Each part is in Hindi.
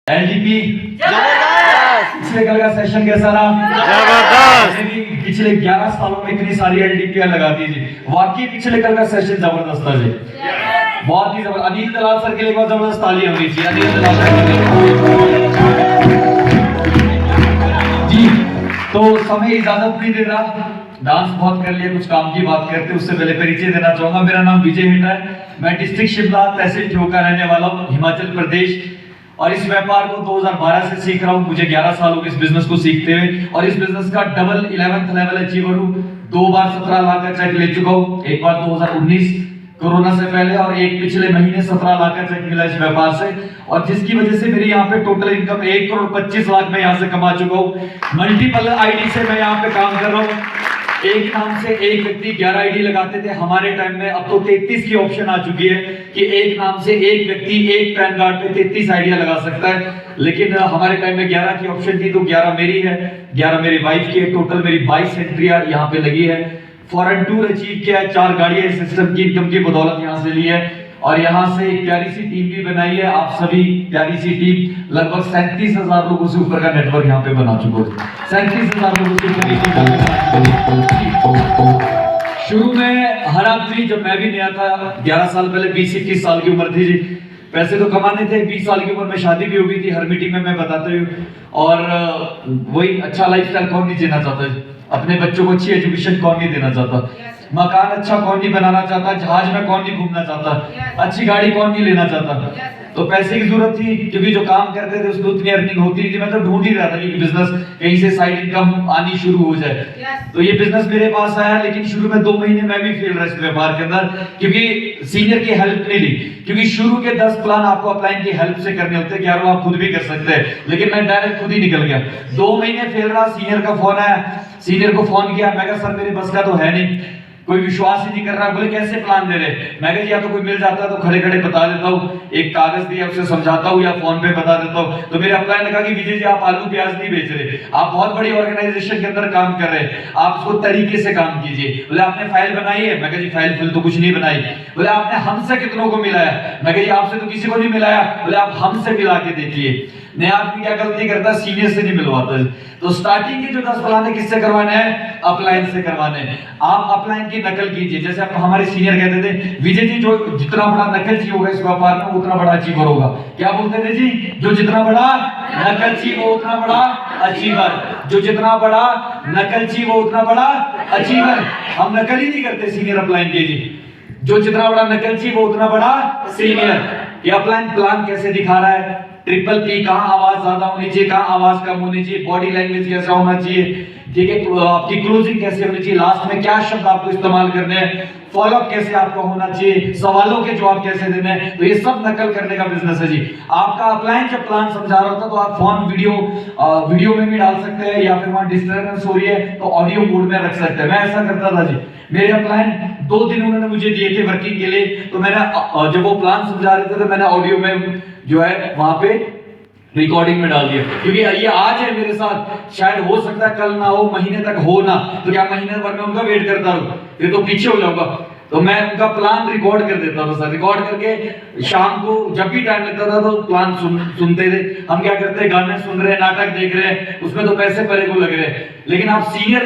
एलडीपी जबरदस्त पिछले कल का सेशन कैसा रहा? जबरदस्त। मैंने भी पिछले 11 सालों में इतनी सारी एलडीपी लगा दी जी। वाकई पिछले कल का सेशन जबरदस्त था जी, बहुत ही जबरदस्त। अनिल दलाल सर के लिए बहुत जबरदस्त ताली होनी चाहिए। अनिल दलाल सर के लिए जी। तो समय इजाजत नहीं दे रहा, डांस बहुत कर लिया, कुछ काम की बात करते। उससे पहले परिचय देना चाहूंगा, मेरा नाम विजय हेटा है। मैं डिस्ट्रिक्ट शिमला तहसील ठियोग का रहने वाला हूँ, हिमाचल प्रदेश। और इस व्यापार को 2012 से सीख रहा हूँ। मुझे 11 साल हो गए इस बिजनेस को सीखते हुए, और इस बिजनेस का डबल 11th लेवल अचीवर हूँ। 2 बार 17 लाख का चेक ले चुका हूँ, एक बार 2019 कोरोना से पहले, और एक पिछले महीने 17 लाख का चेक मिला इस व्यापार से। और जिसकी वजह से मेरी यहाँ पे टोटल इनकम 1 करोड़ 25 लाख में यहाँ से कमा चुका हूँ। मल्टीपल आईडी से मैं यहाँ पे काम कर रहा हूँ। एक नाम से एक व्यक्ति 11 आईडी लगाते थे हमारे टाइम में, अब तो 33 की ऑप्शन आ चुकी है कि एक नाम से एक व्यक्ति एक पैन कार्ड पे 33 आईडिया लगा सकता है। लेकिन हमारे टाइम में 11 की ऑप्शन थी, तो 11 मेरी है, 11 मेरी वाइफ की है। टोटल मेरी 22 एंट्रियां यहाँ पे लगी है। फॉरेन टूर अचीव किया है, 4 गाड़ियां इस सिस्टम की इनकम की बदौलत यहाँ से ली है। और यहाँ से एक प्यारी सी टीम भी बनाई है, आप सभी प्यारी सी टीम। लगभग 37,000 लोगों से ऊपर का नेटवर्क यहाँ पे बना चुका है। 37,000 लोगों से ऊपर शुरू में हर आदमी, जब मैं भी नया था 11 साल पहले, 20-21 साल की उम्र थी जी, पैसे तो कमाने थे। 20 साल की उम्र में शादी भी हो गई थी, हर मीटिंग में मैं बताता हूँ। और वही अच्छा लाइफस्टाइल कौन नहीं जीना चाहता, अपने बच्चों को अच्छी एजुकेशन कौन नहीं देना चाहता, मकान अच्छा कौन नहीं बनाना चाहता, जहाज में कौन नहीं घूमना चाहता, अच्छी गाड़ी कौन नहीं लेना चाहता। तो पैसे की जरूरत थी, क्योंकि जो काम करते थे उसमें उतनी अर्निंग होती नहीं थी। मैं तो ढूंढ ही रहा था कि बिजनेस कहीं से साइड इनकम आनी शुरू हो जाए। तो ये बिजनेस मेरे पास आया, लेकिन शुरू में 2 महीने मैं भी फेल रहा इस व्यापार के अंदर, क्योंकि सीनियर की हेल्प नहीं ली। क्योंकि शुरू के 10 प्लान आपको अपलाइन की हेल्प से करने होते हैं, 11 आप खुद भी कर सकते हैं, लेकिन मैं डायरेक्ट खुद ही निकल गया। 2 महीने फेल रहा, सीनियर का फोन आया, सीनियर को फोन किया, मैं कहा सर मेरे बस का तो है नहीं, कोई विश्वास ही नहीं कर रहा। बोले कैसे प्लान दे रहे? मैं कहा या तो कोई मिल जाता तो खड़े खड़े बता देता हूँ, एक कागज दिया उसे समझाता हूँ, या फोन पे बता देता हूँ। तो मेरे अपलाइन ने कहा कि विजय जी आप आलू प्याज नहीं बेच रहे, आप बहुत बड़ी ऑर्गेनाइजेशन के अंदर काम कर रहे हैं, आप उसको तरीके से काम कीजिए। बोले आपने फाइल बनाई है? मैं कहा जी फाइल तो कुछ नहीं बनाई। बोले आपने हमसे कितनों को मिलाया? मैं कहा जी आपसे तो किसी को नहीं मिलाया। बोले आप हमसे मिला के देखिए। नया आदमी क्या गलती करता है, सीनियर से नहीं मिलवाता। तो स्टार्टिंग के जो 10 प्लान है किससे करवाने हैं? अपलाइन से करवाने हैं। आप अपलाइन की नकल कीजिए। जैसे आप हमारे सीनियर कहते थे, विजय जी जो जितना बड़ा नकलची होगा इस व्यापार में उतना बड़ा अचीवर होगा। क्या बोलते थे जी? जो जितना बड़ा नकलची वो उतना बड़ा अचीवर, जो जितना बड़ा नकलची वो उतना बड़ा अचीवर। हम नकल ही नहीं करते सीनियर अपलाइन के जी, जो जितना बड़ा नकलची वो उतना बड़ा सीनियर। ये अपलाइन प्लान कैसे दिखा रहा है? ट्रिपल पी, कहाँ आवाज ज्यादा होनी चाहिए, कहाँ आवाज कम होनी चाहिए, बॉडी लैंग्वेज कैसा होना चाहिए, ठीक है, आपकी क्लोजिंग कैसे होनी चाहिए, लास्ट में क्या शब्द आपको इस्तेमाल करने हैं, फॉलोअप कैसे आपको होना चाहिए, सवालों के जवाब कैसे देने हैं। तो ये सब नकल करने का बिजनेस है जी। आपका अपलाइन जब प्लान समझा रहा होता तो आप फोन वीडियो में भी डाल सकते हैं, या फिर वहां डिस्टर्बेंस हो रही है तो ऑडियो मोड में रख सकते हैं। मैं ऐसा करता था जी। मेरे अपलाइन 2 दिन उन्होंने मुझे दिए थे वर्किंग के लिए, तो मैंने जब वो प्लान समझा रहे थे तो मैंने ऑडियो में जो है वहां पे रिकॉर्डिंग में डाल दिया, क्योंकि ये आज है मेरे साथ, शायद हो सकता है कल ना हो, महीने तक हो ना, तो क्या महीने भर में उनका वेट करता रहूं? ये तो पीछे हो जाऊंगा। तो मैं उनका प्लान रिकॉर्ड कर देता था सर, रिकॉर्ड करके शाम को जब भी टाइम लगता था तो प्लान सुनते थे। हम क्या करते हैं, गाने सुन रहे हैं, नाटक देख रहे हैं, उसमें तो पैसे परे को लग रहे हैं। लेकिन आप सीनियर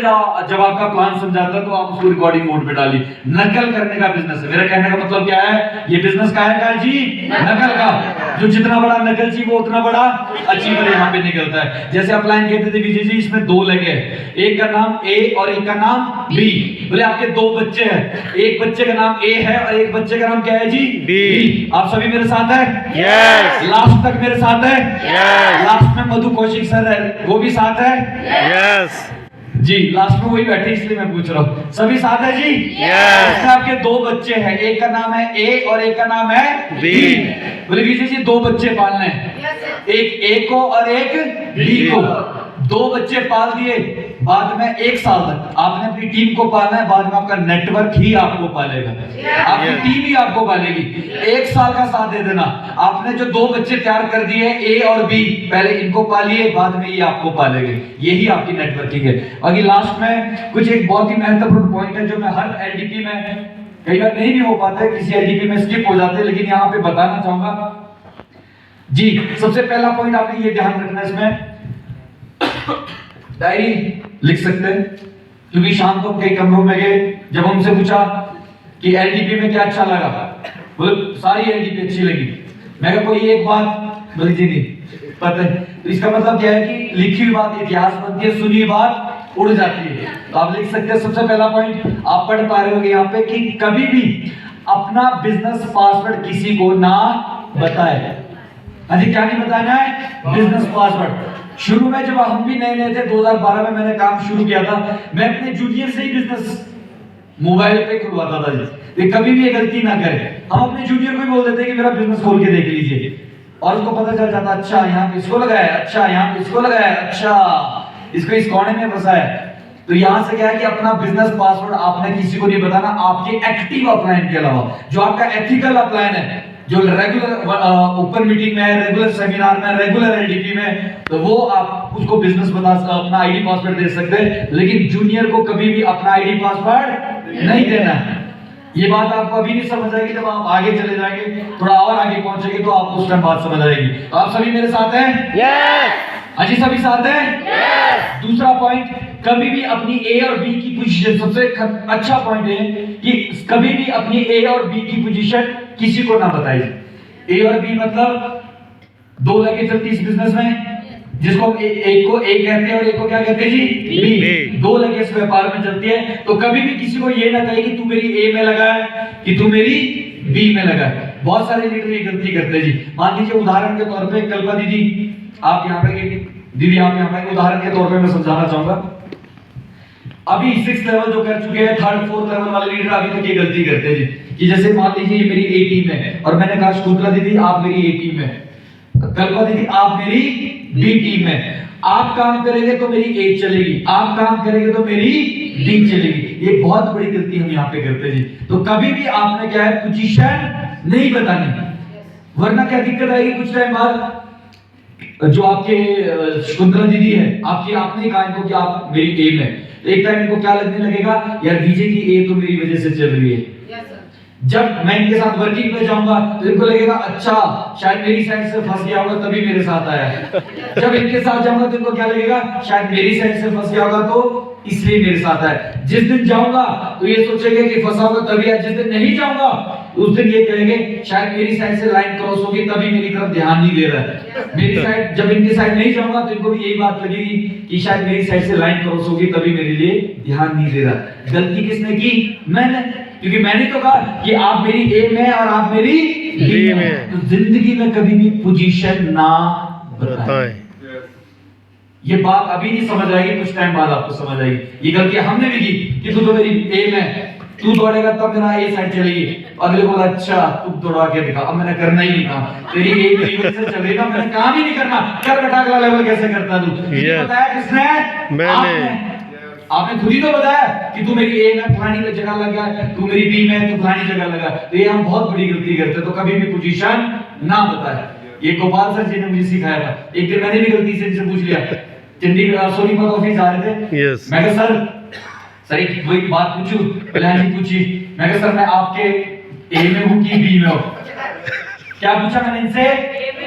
जब आपका प्लान समझाता है तो आप उसको रिकॉर्डिंग मोड पे डालिए। नकल करने का बिजनेस है। मेरा कहने का मतलब क्या है, ये बिजनेस का है जी, नकल का। जो जितना बड़ा नकलची वो उतना बड़ा अचीवर यहाँ पे निकलता है। जैसे अपलाइन कहते थे विजय जी इसमें 2 लगे, एक का नाम ए और एक का नाम बी। बोले आपके 2 बच्चे हैं, एक बच्चे का नाम ए है और एक बच्चे का नाम क्या है जी? बी। आप सभी मेरे साथ है? यस। लास्ट तक मेरे साथ है? यस। लास्ट में मधु कौशिक सर है, वो भी साथ है? यस जी। लास्ट में वही बैठे इसलिए मैं पूछ रहा हूँ, सभी साथ है जी? यस। आपके 2 बच्चे हैं, एक का नाम है ए और एक का नाम है बी। बोले विजय जी 2 बच्चे पालने हैं, एक ए को और एक बी को। 2 बच्चे पाल दिए, बाद में 1 साल तक आपने अपनी टीम को पालना है, बाद में आपका नेटवर्क ही आपको पालेगा, आपकी टीम ही आपको पालेगी। 1 साल का साथ दे देना। आपने जो 2 बच्चे तैयार कर दिए ए और बी, पहले इनको पालिए, बाद में ये आपको पालेंगे। यही आपकी नेटवर्किंग है। बाकी लास्ट में कुछ एक बहुत ही महत्वपूर्ण पॉइंट है जो मैं हर एलडीपी में, कई बार नहीं भी हो पाता है, किसी एलडीपी में स्किप हो जाते हैं, लेकिन यहाँ पे बताना चाहूंगा। जी सबसे पहला पॉइंट आपने ये ध्यान रखना है, इसमें डायरी लिख सकते हैं, क्योंकि शाम को हम कई कमरों में गए, जब हमसे पूछा कि एलडीपी में क्या अच्छा लगा, बोले सारी एलडीपी अच्छी लगी। मैं कहा कोई एक बात, बोली जी नहीं पता है। तो इसका मतलब क्या है कि लिखी हुई बात इतिहास बनती है, सुनी बात उड़ जाती है। तो आप लिख सकते हैं सबसे पहला पॉइंट आप पढ़ पा रहे होंगे यहाँ पे कि कभी भी अपना बिजनेस पासवर्ड किसी को ना बताए। हाँ जी, क्या नहीं बताना है? Business password. शुरू में जब हम भी नए नए थे, 2012 में मैंने काम शुरू किया था, मैं अपने जूनियर से ही बिजनेस मोबाइल पे खुलवाता था जी। तो कभी भी ये गलती ना करें, हम अपने जूनियर को भी बोल देते कि मेरा बिजनेस खोल के देख लीजिए, और उसको पता चल जाता अच्छा यहाँ पे इसको लगाया, अच्छा यहाँ पे इसको लगाया, अच्छा इसको इस कोने में फंसा है। तो यहां से क्या है कि अपना बिजनेस पासवर्ड आपने किसी को नहीं बताना, आपके एक्टिव अपलाइन के अलावा। जो आपका एथिकल अपलाइन है, जो रेगुलर ओपन मीटिंग में, रेगुलर सेमिनार में, रेगुलर एलडीपी में, तो वो आप उसको बिजनेस बता अपना आईडी पासवर्ड दे सकते हैं, लेकिन जूनियर को कभी भी अपना आईडी पासवर्ड नहीं देना है। ये बात आपको अभी नहीं समझ आएगी, जब आप आगे चले जाएंगे, थोड़ा और आगे पहुंचेंगे, तो आपको उस टाइम बात समझ आएगी। तो आप सभी मेरे साथ हैं? यस अजी सभी साथ हैं? दूसरा पॉइंट, कभी भी अपनी ए और बी की पोजीशन, सबसे अच्छा पॉइंट है कि कभी भी अपनी ए और बी की पोजीशन किसी को ना बताइए। ए और बी मतलब दो लगे चलती इस बिजनेस में, जिसको एक को ए कहते हैं और एक को क्या कहते हैं जी? बी। दो लगे इस व्यापार में चलती है, तो कभी भी किसी को ये ना कहे कि तू मेरी ए में लगा है कि तू मेरी बी में लगा है। बहुत सारे लीडर ये गलती करते हैं जी। मान लीजिए उदाहरण के तौर पे कल्पना दीदी, आप यहाँ पे दीदी आप यहाँ पे उदाहरण के तौर पे मैं समझाना चाहूंगा। अभी 6th लेवल जो कर चुके हैं, 3rd 4th लेवल वाले लीडर अभी तक ये गलती करते हैं जी, कि जैसे मान लीजिए ये मेरी ए टीम है और मैंने कहा शुक्ला दीदी आप मेरी ए टीम है, कल्पना दीदी आप मेरी बी टीम है। आप काम करेंगे तो मेरी ए चलेगी, आप काम करेंगे तो मेरी डी चलेगी। ये बहुत बड़ी गलती हम यहाँ पे करते हैं जी। तो कभी भी आपने क्या है, पोजीशन नहीं बतानी, वरना क्या दिक्कत आएगी कुछ टाइम बाद। जो आपके शकुंतला दीदी है, आपकी आपने कहा इनको कि आप मेरी ए में, एक टाइम इनको क्या लगने लगेगा, यार विजय की ए तो मेरी वजह से चल रही है। जब मैं इनके साथ वर्किंग पे जाऊंगा तो इनको लगेगा अच्छा शायद मेरी साइड से फंस गया होगा तभी मेरे साथ आया है। जब इनके साथ जाऊंगा तो इनको क्या लगेगा, शायद मेरी साइड से फंस गया होगा तो इसलिए मेरे साथ आया। जिस दिन जाऊंगा तो ये सोचेंगे कि फंसा होगा तभी आया, जिस दिन नहीं जाऊंगा उस दिन ये कहेंगे शायद मेरी साइड से लाइन क्रॉस होगी तभी मेरी तरफ ध्यान नहीं दे रहा है। मेरी साइड, जब इनकी साइड नहीं जाऊंगा तो इनको भी यही बात लगेगी कि शायद मेरी साइड से लाइन क्रॉस होगी तभी मेरे लिए ध्यान नहीं दे रहा। गलती किसने की? मैंने, क्योंकि मैंने तो कहा कि आप मेरी ए में और आप मेरी बी में। तो जिंदगी में कभी भी पोजीशन ना बताएं। ये बात अभी नहीं समझ आएगी, कुछ टाइम बाद आपको समझ आएगी। ये गलती हमने भी की कि तू तो मेरी ए में, तू दौड़ेगा तब मेरा ए साइड चलेगी। अगले बोला अच्छा तू दौड़ा के दिखा, अब मैंने करना ही नहीं था, तेरी ए मेरी वजह से चल रही ना, मैंने काम ही नहीं करना, कर बेटा अगला लेवल कैसे करता तू? बताया किसने? मैंने। आपने खुद ही तो बताया कि तू मेरी ए में फलानी जगह लगा, तू मेरी बी में तो फलानी जगह लगा। तो ये हम बहुत बड़ी गलती करते हैं। तो कभी भी पोजीशन ना बताए। ये गोपाल सर जी ने मुझे सिखाया था। एक दिन मैंने भी गलती से इनसे पूछ लिया, चंडीगढ़ सोनीपत ऑफिस जा रहे थे। मैं कहा सर एक वही बात पूछूं? बोले जी पूछी। मैं कहा सर मैं आपके ए में हूं कि बी में हूं? क्या पूछा मैंने इनसे?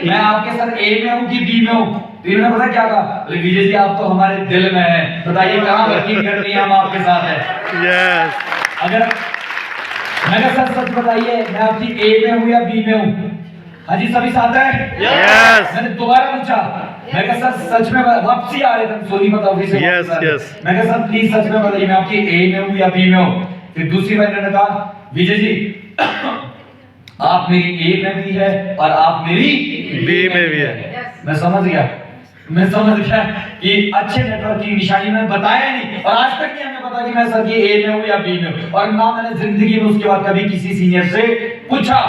मैं आपके सर ए में हूं कि बी में हूं? तो इन्होंने पता क्या कहा? बोले विजय जी आप तो हमारे दिल में हैं, बताइए कहां वर्किंग करनी है, हम आपके साथ हैं। यस। अगर मैं कहा सर सच बताइए मैं आपकी ए में हूं या बी में हूं? हाँ जी सभी साथ हैं? यस। मैंने दोबारा पूछा, मैं कहा सर सच में, वापसी आ रहे थे सोनीपत ऑफिस से। Yes yes. मैं कहा सर प्लीज सच में बताइए मैं आपकी ए में हूं या बी में हूं? फिर दूसरी बार इन्होंने कहा विजय जी आप मेरी ए में भी है और आप मेरी बी में भी है। मैं समझ गया कि अच्छे नेटवर्क की निशानी मैंने बताया नहीं, और आज तक नहीं हमें पता कि मैं सर की ए में हूं या बी में हूं। और ना मैंने जिंदगी में उसके बाद कभी किसी सीनियर से पूछा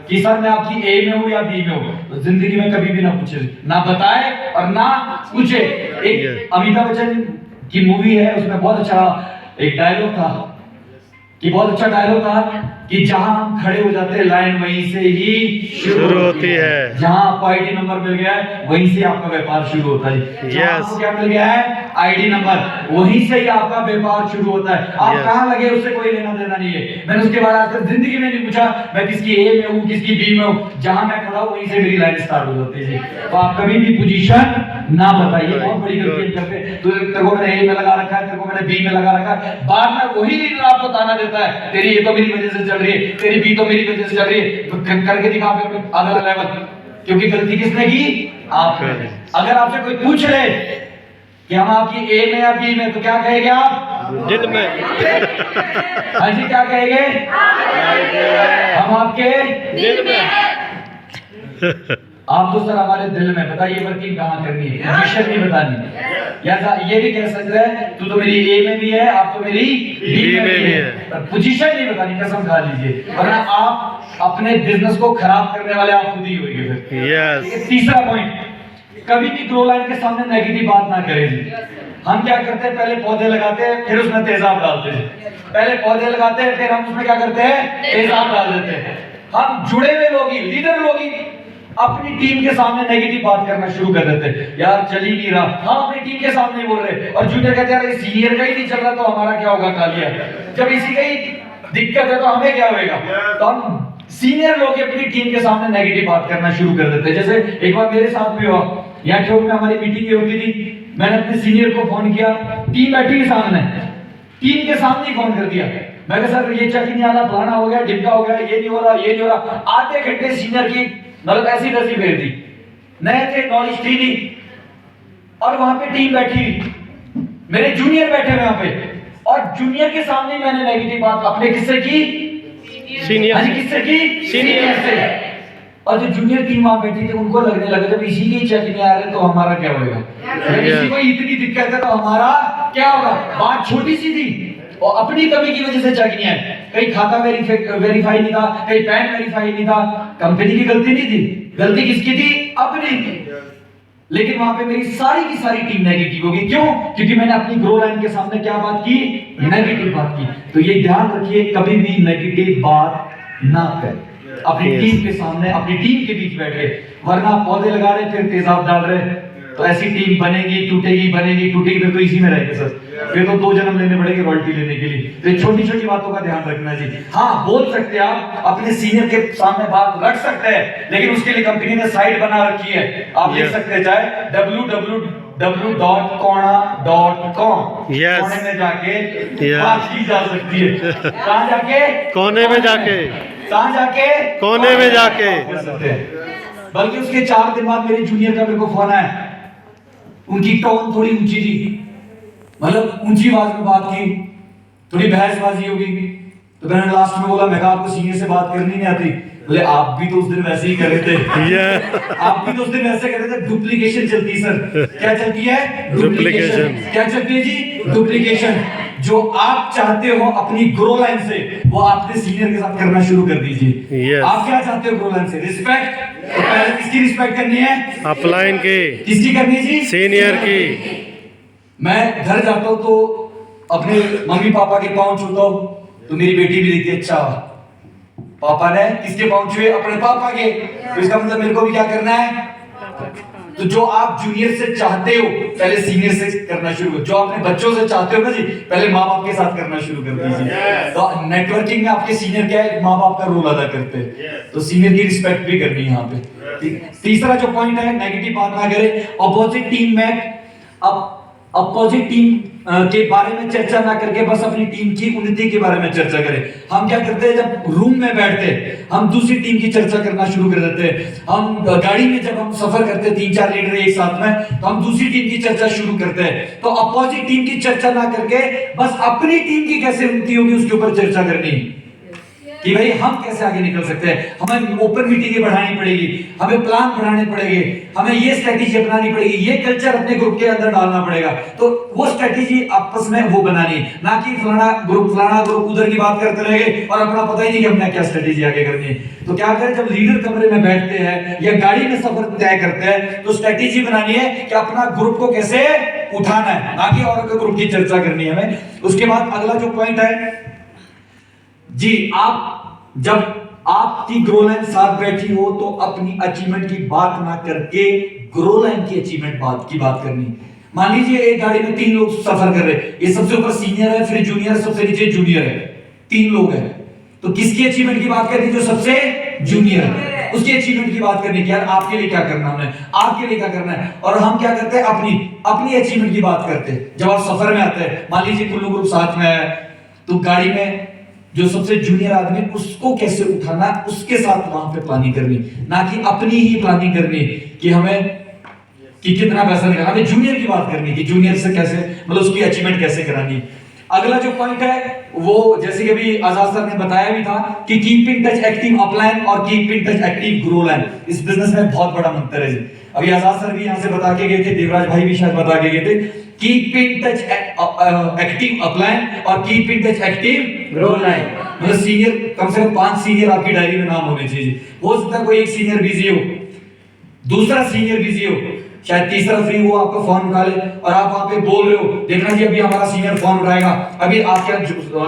कि सर मैं आपकी ए में हूं या बी में हूं। तो जिंदगी में कभी भी ना पूछे, ना बताए और ना पूछे। एक अमिताभ बच्चन की मूवी है, उसमें बहुत अच्छा एक डायलॉग था कि बहुत अच्छा डायलॉग था कि जहां हम खड़े हो जाते हैं लाइन वहीं से ही शुरू होती है। जहां आपको आईडी नंबर मिल गया है वहीं से आपका व्यापार शुरू होता है। जहां Yes. आपको क्या मिल गया है आईडी नंबर, वहीं से ही आपका व्यापार शुरू होता है। आप Yes. कहां लगे उससे कोई लेना देना नहीं है। मैंने उसके बाद आज तक जिंदगी में नहीं पूछा मैं किसकी ए में हूं किसकी बी में हूं, जहां मैं खड़ा हूं वहीं से मेरी लाइन स्टार्ट हो जाती है। तो आप कभी भी पोजीशन ना बताइए, बहुत बड़ी गलती करते हैं। तो तेरे को मैंने ए में लगा रखा है, तेरे को मैंने बी में लगा रखा है, बाद में वही लीडर आपको ताना देता है तेरी ए तो मेरी वजह से चल रही है, तेरी बी तो मेरी वजह से चल रही है, तो करके दिखा फिर अगला लेवल। क्योंकि गलती किसने की? आपने। अगर आपसे कोई पूछ ले कि हम आपकी ए में या बी में, तो क्या कहेंगे आप? दिल में। हाँ जी, क्या कहेंगे? हम आपके दिल में। आप तो सर हमारे दिल में। बताइए वर्किंग कहाँ करनी है, पोजीशन नहीं बतानी। या ये भी कह सकते हैं तू तो मेरी ए में भी है, आप तो मेरी बी में भी है, पर पोजीशन नहीं बतानी, कसम खा लीजिए, वरना आप अपने बिजनेस को खराब करने वाले आप खुद ही होंगे फिर। यस। तीसरा पॉइंट, कभी भी ग्रो लाइन के सामने नेगेटिव बात ना करें जी। हम क्या करते हैं, पहले पौधे लगाते हैं फिर उसमें तेजाब डालते हैं। पहले पौधे लगाते हैं फिर हम उसमें क्या करते हैं, तेजाब डाल देते हैं। हम जुड़े हुए लोग ही, लीडर लोग ही अपनी टीम के सामने नेगेटिव बात करना शुरू कर देते हैं। यार चल ही नहीं रहा, हम अपनी टीम के सामने बोल रहे, और जूनियर कहते हैं यार सीनियर का ही नहीं चल रहा तो हमारा क्या होगा कालिया। जब इसी का ही दिक्कत है तो हमें क्या होगा। तो हम सीनियर लोग अपनी टीम के सामने नेगेटिव बात करना शुरू कर देते हैं। जैसे एक बार मेरे साथ भी हुआ, यहाँ ठोक में हमारी मीटिंग होती थी, मैंने अपने सीनियर को फोन किया, टीम बैठी है सामने, टीम के सामने ही फोन कर दिया। मैं कहा सर ये चेक नहीं आ रहा, फलाना हो गया, ढिमका हो गया, ये नहीं हो रहा, ये नहीं हो रहा। आधे घंटे सीनियर की मतलब ऐसी तैसी फेर दी, नए थे, नॉलेज थी नहीं, और वहां पे टीम बैठी, मेरे जूनियर बैठे हुए वहां पे, और जूनियर के सामने मैंने नेगेटिव बात अपने किससे की? सीनियर। किससे की? सीनियर से। और जो जूनियर टीम वहां बैठी थी उनको लगने लगा जब इसी के चेक नहीं आ रहे तो हमारा क्या होगा, जब इसी को इतनी दिक्कत है तो हमारा क्या होगा। बात छोटी सी थी और अपनी कमी की वजह से चेक नहीं आया, कहीं खाता वेरीफाई नहीं था, कहीं पैन वेरीफाई नहीं था। कंपनी की गलती नहीं थी, गलती किसकी थी? अपनी। लेकिन वहां पे मेरी सारी की सारी टीम नेगेटिव हो गई। क्यों? क्योंकि मैंने अपनी ग्रो लाइन के सामने क्या बात की? नेगेटिव बात की। तो ये ध्यान रखिए, कभी भी नेगेटिव बात ना करें अपनी टीम के सामने, अपनी टीम के बीच बैठ के, वरना पौधे लगा रहे फिर तेजाब डाल रहे, तो ऐसी टीम बनेगी, टूटेगी, बनेगी, टूटेगी, फिर तो इसी में रहेगा सर, फिर तो 2 जन्म लेने पड़ेंगे रॉयल्टी लेने के लिए। तो छोटी छोटी बातों का ध्यान रखना जी। हाँ, बोल सकते हैं आप अपने सीनियर के सामने बात रख सकते हैं, लेकिन उसके लिए कंपनी ने साइट बना रखी है, आप लिख सकते हैं चाहे www.kona.com, कोने में जाके बात की जा सकती है। कहाँ जाके? कोने में जाके। कहाँ जाके? कोने में जाके। बल्कि उसके 4 दिन बाद मेरे जूनियर का मेरे को फोन आया, उनकी टोन थोड़ी ऊंची थी, मतलब ऊंची आवाज में बात की, थोड़ी बहसबाजी होगी। तो मैंने लास्ट में बोला, मैं कहा आपको सीनियर से बात करनी नहीं आती? बोले आप भी तो उस दिन वैसे ही कर रहे थे। आप भी तो उस दिन वैसे कर रहे थे। डुप्लीकेशन चलती है सर। क्या चलती है? डुप्लीकेशन। क्या चलती है जी? डुप्लीकेशन। जो आप चाहते हो अपनी ग्रो लाइन से, वो आपने सीनियर के साथ करना शुरू कर दीजिए। आप क्या चाहते हो ग्रो लाइन से? रिस्पेक्ट। तो पहले किसकी रिस्पेक्ट करनी है? अपलाइन की। किसकी करनी है जी? सीनियर की। मैं घर जाता हूँ तो अपने मम्मी पापा के पाँव छूता हूँ, तो मेरी बेटी भी देखती है, अच्छा पापा ने किसके पाँव छुए? अपने पापा के। तो इसका मतलब मेरे को भी क्या करना है? तो जो आप जूनियर से चाहते हो पहले सीनियर से करना शुरू करो। जो अपने बच्चों से चाहते हो ना जी, पहले माँ बाप के साथ करना शुरू कर दीजिए। तो नेटवर्किंग में आपके सीनियर क्या है? माँ बाप का रोल अदा करते हैं, तो सीनियर की रिस्पेक्ट भी करनी है यहाँ पे। तीसरा जो पॉइंट है, नेगेटिव बात ना करें। अपोजिट टीम में अपोजिट टीम के बारे में चर्चा ना करके बस अपनी टीम की उन्नति के बारे में चर्चा करें। हम क्या करते हैं, जब रूम में बैठते हैं हम दूसरी टीम की चर्चा करना शुरू कर देते हैं। हम गाड़ी में जब हम सफर करते हैं 3-4 लीडर एक साथ में, तो हम दूसरी टीम की चर्चा शुरू करते हैं। तो अपोजिट टीम की चर्चा ना करके बस अपनी टीम की कैसे उन्नति होगी उसके ऊपर चर्चा करनी, कि भाई हम कैसे आगे निकल सकते हैं। हमें ओपन मीटिंगें बढ़ानी पड़ेगी, हमें प्लान बढ़ाने पड़ेंगे, हमें ये स्ट्रेटेजी अपनानी पड़ेगी, ये कल्चर अपने ग्रुप के अंदर डालना पड़ेगा। तो वो स्ट्रेटेजी आपस में वो बनानी, ना कि फलाना ग्रुप उधर की बात करते रहेंगे और अपना पता ही नहीं कि हमने क्या स्ट्रेटेजी आगे करनी है। तो क्या करें, जब लीडर कमरे में बैठते हैं या गाड़ी में सफर तय करते हैं, तो स्ट्रेटेजी बनानी है कि अपना ग्रुप को कैसे उठाना है, ना कि और ग्रुप की चर्चा करनी है हमें। उसके बाद अगला जो पॉइंट है, जी आप जब आपकी ग्रो लाइन साथ बैठी हो तो अपनी अचीवमेंट की बात ना करके ग्रो लाइन की अचीवमेंट की बात करनी। मान लीजिए एक गाड़ी में 3 लोग सफर कर रहे हैं, ये सबसे ऊपर सीनियर है, फिर जूनियर, सबसे नीचे जूनियर है, 3 लोग हैं। तो किसकी अचीवमेंट की बात करनी? जो सबसे जूनियर है उसकी अचीवमेंट की बात करनी कि यार आपके लिए क्या करना है, आपके लिए क्या करना है। और हम क्या करते हैं? अपनी अचीवमेंट की बात करते हैं। जब आप सफर में आते हैं, मान लीजिए कुल्लू ग्रुप साथ में है, तो गाड़ी में जो सबसे जूनियर आदमी उसको कैसे उठाना, उसके साथ वहां पे प्लानिंग करनी, ना कि अपनी ही प्लानिंग करनी कि हमें कि कितना पैसा निकालना। हमें जूनियर की बात करनी कि जूनियर से कैसे, मतलब उसकी अचीवमेंट कैसे करानी। अगला जो पॉइंट है वो जैसे कि अभी आजाद सर ने बताया भी था कि keep in touch active upline और keep in touch active grow line. इस बिजनेस में बहुत बड़ा मंत्र है जी। अभी आजाद सर भी यहां से बता के गए थे, देवराज भाई भी शायद बता के गए थे, keep in touch active upline और keep in touch active grow line. मतलब सीनियर, कम से कम 5 सीनियर आपकी डायरी में नाम होने चाहिए। हो सकता है कोई एक सीनियर बिजी हो, दूसरा सीनियर बिजी हो, शायद तीसरा फ्री हो, आपका फोन उठा ले और आप वहां पे बोल रहे हो, देखना जी अभी हमारा सीनियर फोन उठाएगा, अभी आपका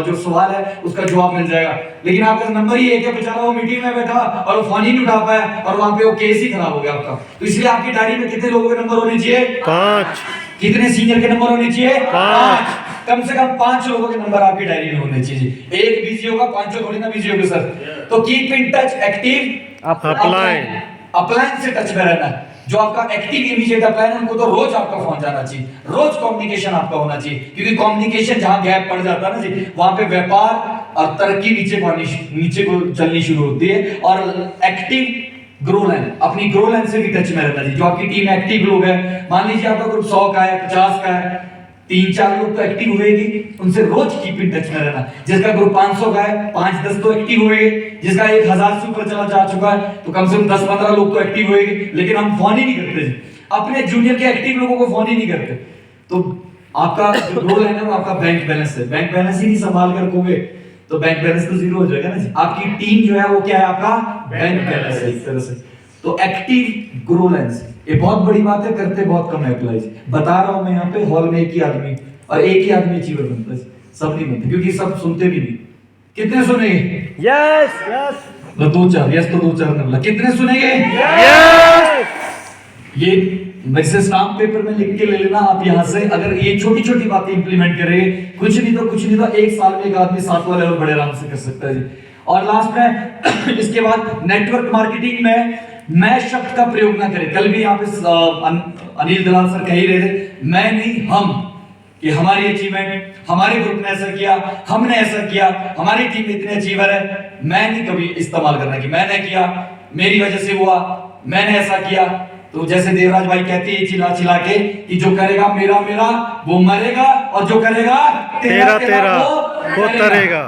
जो सवाल है उसका जवाब मिल जाएगा। लेकिन आपका नंबर ही एक है, बेचारा वो मीटिंग में बैठा और वो फोन ही नहीं उठा पाया और वहां पे वो केस ही खराब हो गया आपका। तो इसलिए आपकी डायरी में कितने लोगों के नंबर होने चाहिए? 5। कितने सीनियर के नंबर होने चाहिए? 5। कम से कम 5 लोगों के नंबर आपकी डायरी में होने चाहिए। एक बिजी होगा, 5 थोड़ी ना बिजी होंगे सर। तो keep in touch active upline. Upline से टच में रहना है। जो आपका एक्टिव इमीडिएट अपलाइन है उनको तो रोज आपका फोन जाना चाहिए, रोज कम्युनिकेशन आपका होना चाहिए, क्योंकि कम्युनिकेशन जहां गैप पड़ जाता है ना जी, वहां पे व्यापार और तरक्की नीचे को चलनी शुरू होती है। और एक्टिव ग्रो लाइन, अपनी ग्रो लाइन से भी टच में रहना चाहिए। जो आपकी टीम एक्टिव लोग है, मान लीजिए आपका ग्रुप 100 का है, 50 का है, 3-4 लोग तो एक्टिव हुएगी, उनसे रोज कीप इन टच में रहना। जिसका ग्रुप 500 का है, 5-10 तो एक्टिव हुएंगे, जिसका 1000 से ऊपर चला जा चुका है तो कम से कम 10-15 लोग तो एक्टिव हुएंगे। लेकिन हम फोन ही नहीं करते जी, अपने जूनियर के एक्टिव लोगों को फोन ही नहीं करते। तो आपका जो गोल है ना वो आपका बैंक बैलेंस है। बैंक बैलेंस ही नहीं संभाल कर रखोगे तो बैंक बैलेंस तो जीरो हो जाएगा ना जी। आपकी टीम जो है वो क्या है? आपका बैंक बैलेंस है एक तरह से। तो एक्टिव ग्रो लाइन्स, ये बहुत बड़ी बात है, करते बहुत कम है अप्लाई। बता रहा हूं मैं यहाँ पे, हॉल में एक ही आदमी और एक ही आदमी अचीवर बनता है, सब नहीं बनते, क्योंकि सब सुनते भी नहीं। कितने सुनेंगे? Yes yes. तो 2-4 यस, तो 2-4 ने बोला। कितने सुनेंगे? यस। ये वैसे स्टाम्प पेपर में लिख के ले लेना आप यहाँ से। अगर ये छोटी छोटी बातें इंप्लीमेंट करेंगे, कुछ नहीं तो 1 साल में एक आदमी 7वां लेवल बड़े आराम से कर सकता है जी। और लास्ट में इसके बाद नेटवर्क मार्केटिंग में मैं शब्द का प्रयोग ना करें। कल भी यहाँ पे अनिल दलाल सर कह ही रहे थे, मैं नहीं हम, कि हमारी अचीवमेंट, हमारे ग्रुप ने ऐसा किया, हमने ऐसा किया, हमारी टीम में इतने अचीवर है। मैं नहीं कभी इस्तेमाल करना कि मैंने किया, मेरी वजह से हुआ, मैंने ऐसा किया। तो जैसे देवराज भाई कहते हैं चिल्ला चिल्ला के कि जो करेगा मेरा मेरा वो मरेगा, और जो करेगा तेरा तेरा वो तरेगा।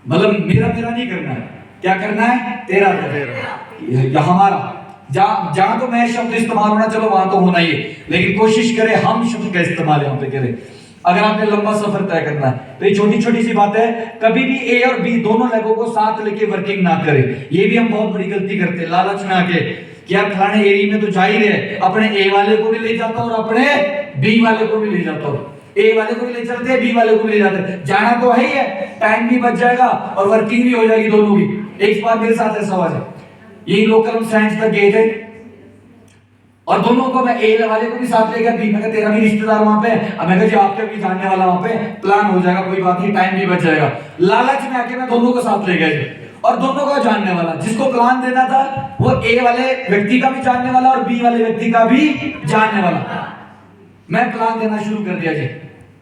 मतलब मेरा मेरा नहीं करना है, क्या करना है? तेरा तेरा, हमारा। जहां तो मैं शब्द इस्तेमाल होना, चलो वहां तो होना ही है, लेकिन कोशिश करें हम शब्द का इस्तेमाल यहाँ पे करें। अगर आपने लंबा सफर तय करना है तो ये छोटी छोटी सी बात है। कभी भी ए और बी दोनों लेगों को साथ लेके वर्किंग ना करें। ये भी हम बहुत बड़ी गलती करते हैं, लालच में आके कि यार फलाने एरिया में तो जा ही रहे, अपने ए वाले को भी ले जाता हूं और अपने बी वाले को भी ले जाता हूं। ए वाले को भी ले चलते हैं, बी वाले को भी ले जाते हैं। जाना तो है ही है, टाइम भी बच जाएगा और वर्किंग भी हो जाएगी दोनों की। एक बार मेरे साथ ऐसा हुआ है, यही लोकल हम साइंस तक गए थे और दोनों को मैं ए वाले को भी साथ ले गया, बी में कहा तेरा भी रिश्तेदार वहां पे, अब मैं कहा जी आपका भी जानने वाला वहां पे, प्लान हो जाएगा, कोई बात नहीं, टाइम भी बच जाएगा। लालच में आके मैं दोनों को साथ ले गया और दोनों को जानने वाला, जिसको प्लान देना था वो ए वाले व्यक्ति का भी जानने वाला और बी वाले व्यक्ति का भी जानने वाला। मैं प्लान देना शुरू कर दिया जी।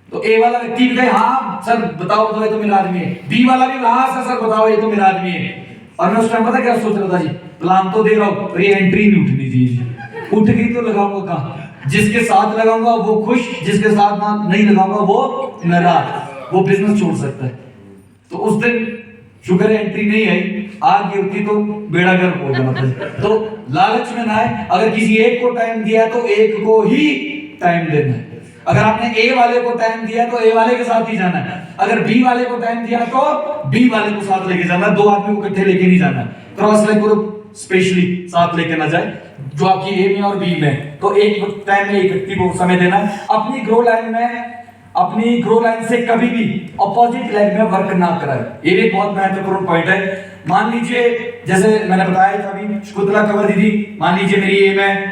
तो ए वाला व्यक्ति भी कहे हाँ सर बताओ बताओ ये तो मेरा आदमी है, बी वाला भी हाँ सर बताओ ये तो मेरा आदमी है। और मैं उस टाइम पता क्या सोच रहा था जी, प्लान तो दे रहा हूं पर ये एंट्री नहीं उठनी चाहिए। उठ गई तो लगाऊंगा कहां? जिसके साथ लगाऊंगा वो खुश, जिसके साथ ना नहीं लगाऊंगा वो नाराज, वो बिजनेस छोड़ सकता है। तो उस दिन शुगर एंट्री नहीं आई, आग गिरती तो बेड़ा गर्क हो जाता। तो लालच में ना आए, अगर किसी एक को टाइम दिया तो एक को ही टाइम देना है। अगर आपने ए वाले को टाइम दिया तो ए वाले के साथ ही जाना है, अगर बी वाले को टाइम दिया तो बी वाले को साथ लेके जाना। दो आदमी को इकट्ठे लेके नहीं जाना, क्रॉस लाइन ग्रुप स्पेशली साथ लेके ना जाए, जो आपकी ए में और बी में। तो एक टाइम में एक व्यक्ति को समय देना। अपनी ग्रो लाइन में अपनी ग्रो लाइन से कभी भी अपोजिट लेग में वर्क ना कराए। ये भी बहुत महत्वपूर्ण पॉइंट है। मान लीजिए जैसे मैंने बताया था अभी, शकुंतला कंवर दीदी मान लीजिए मेरी ए में,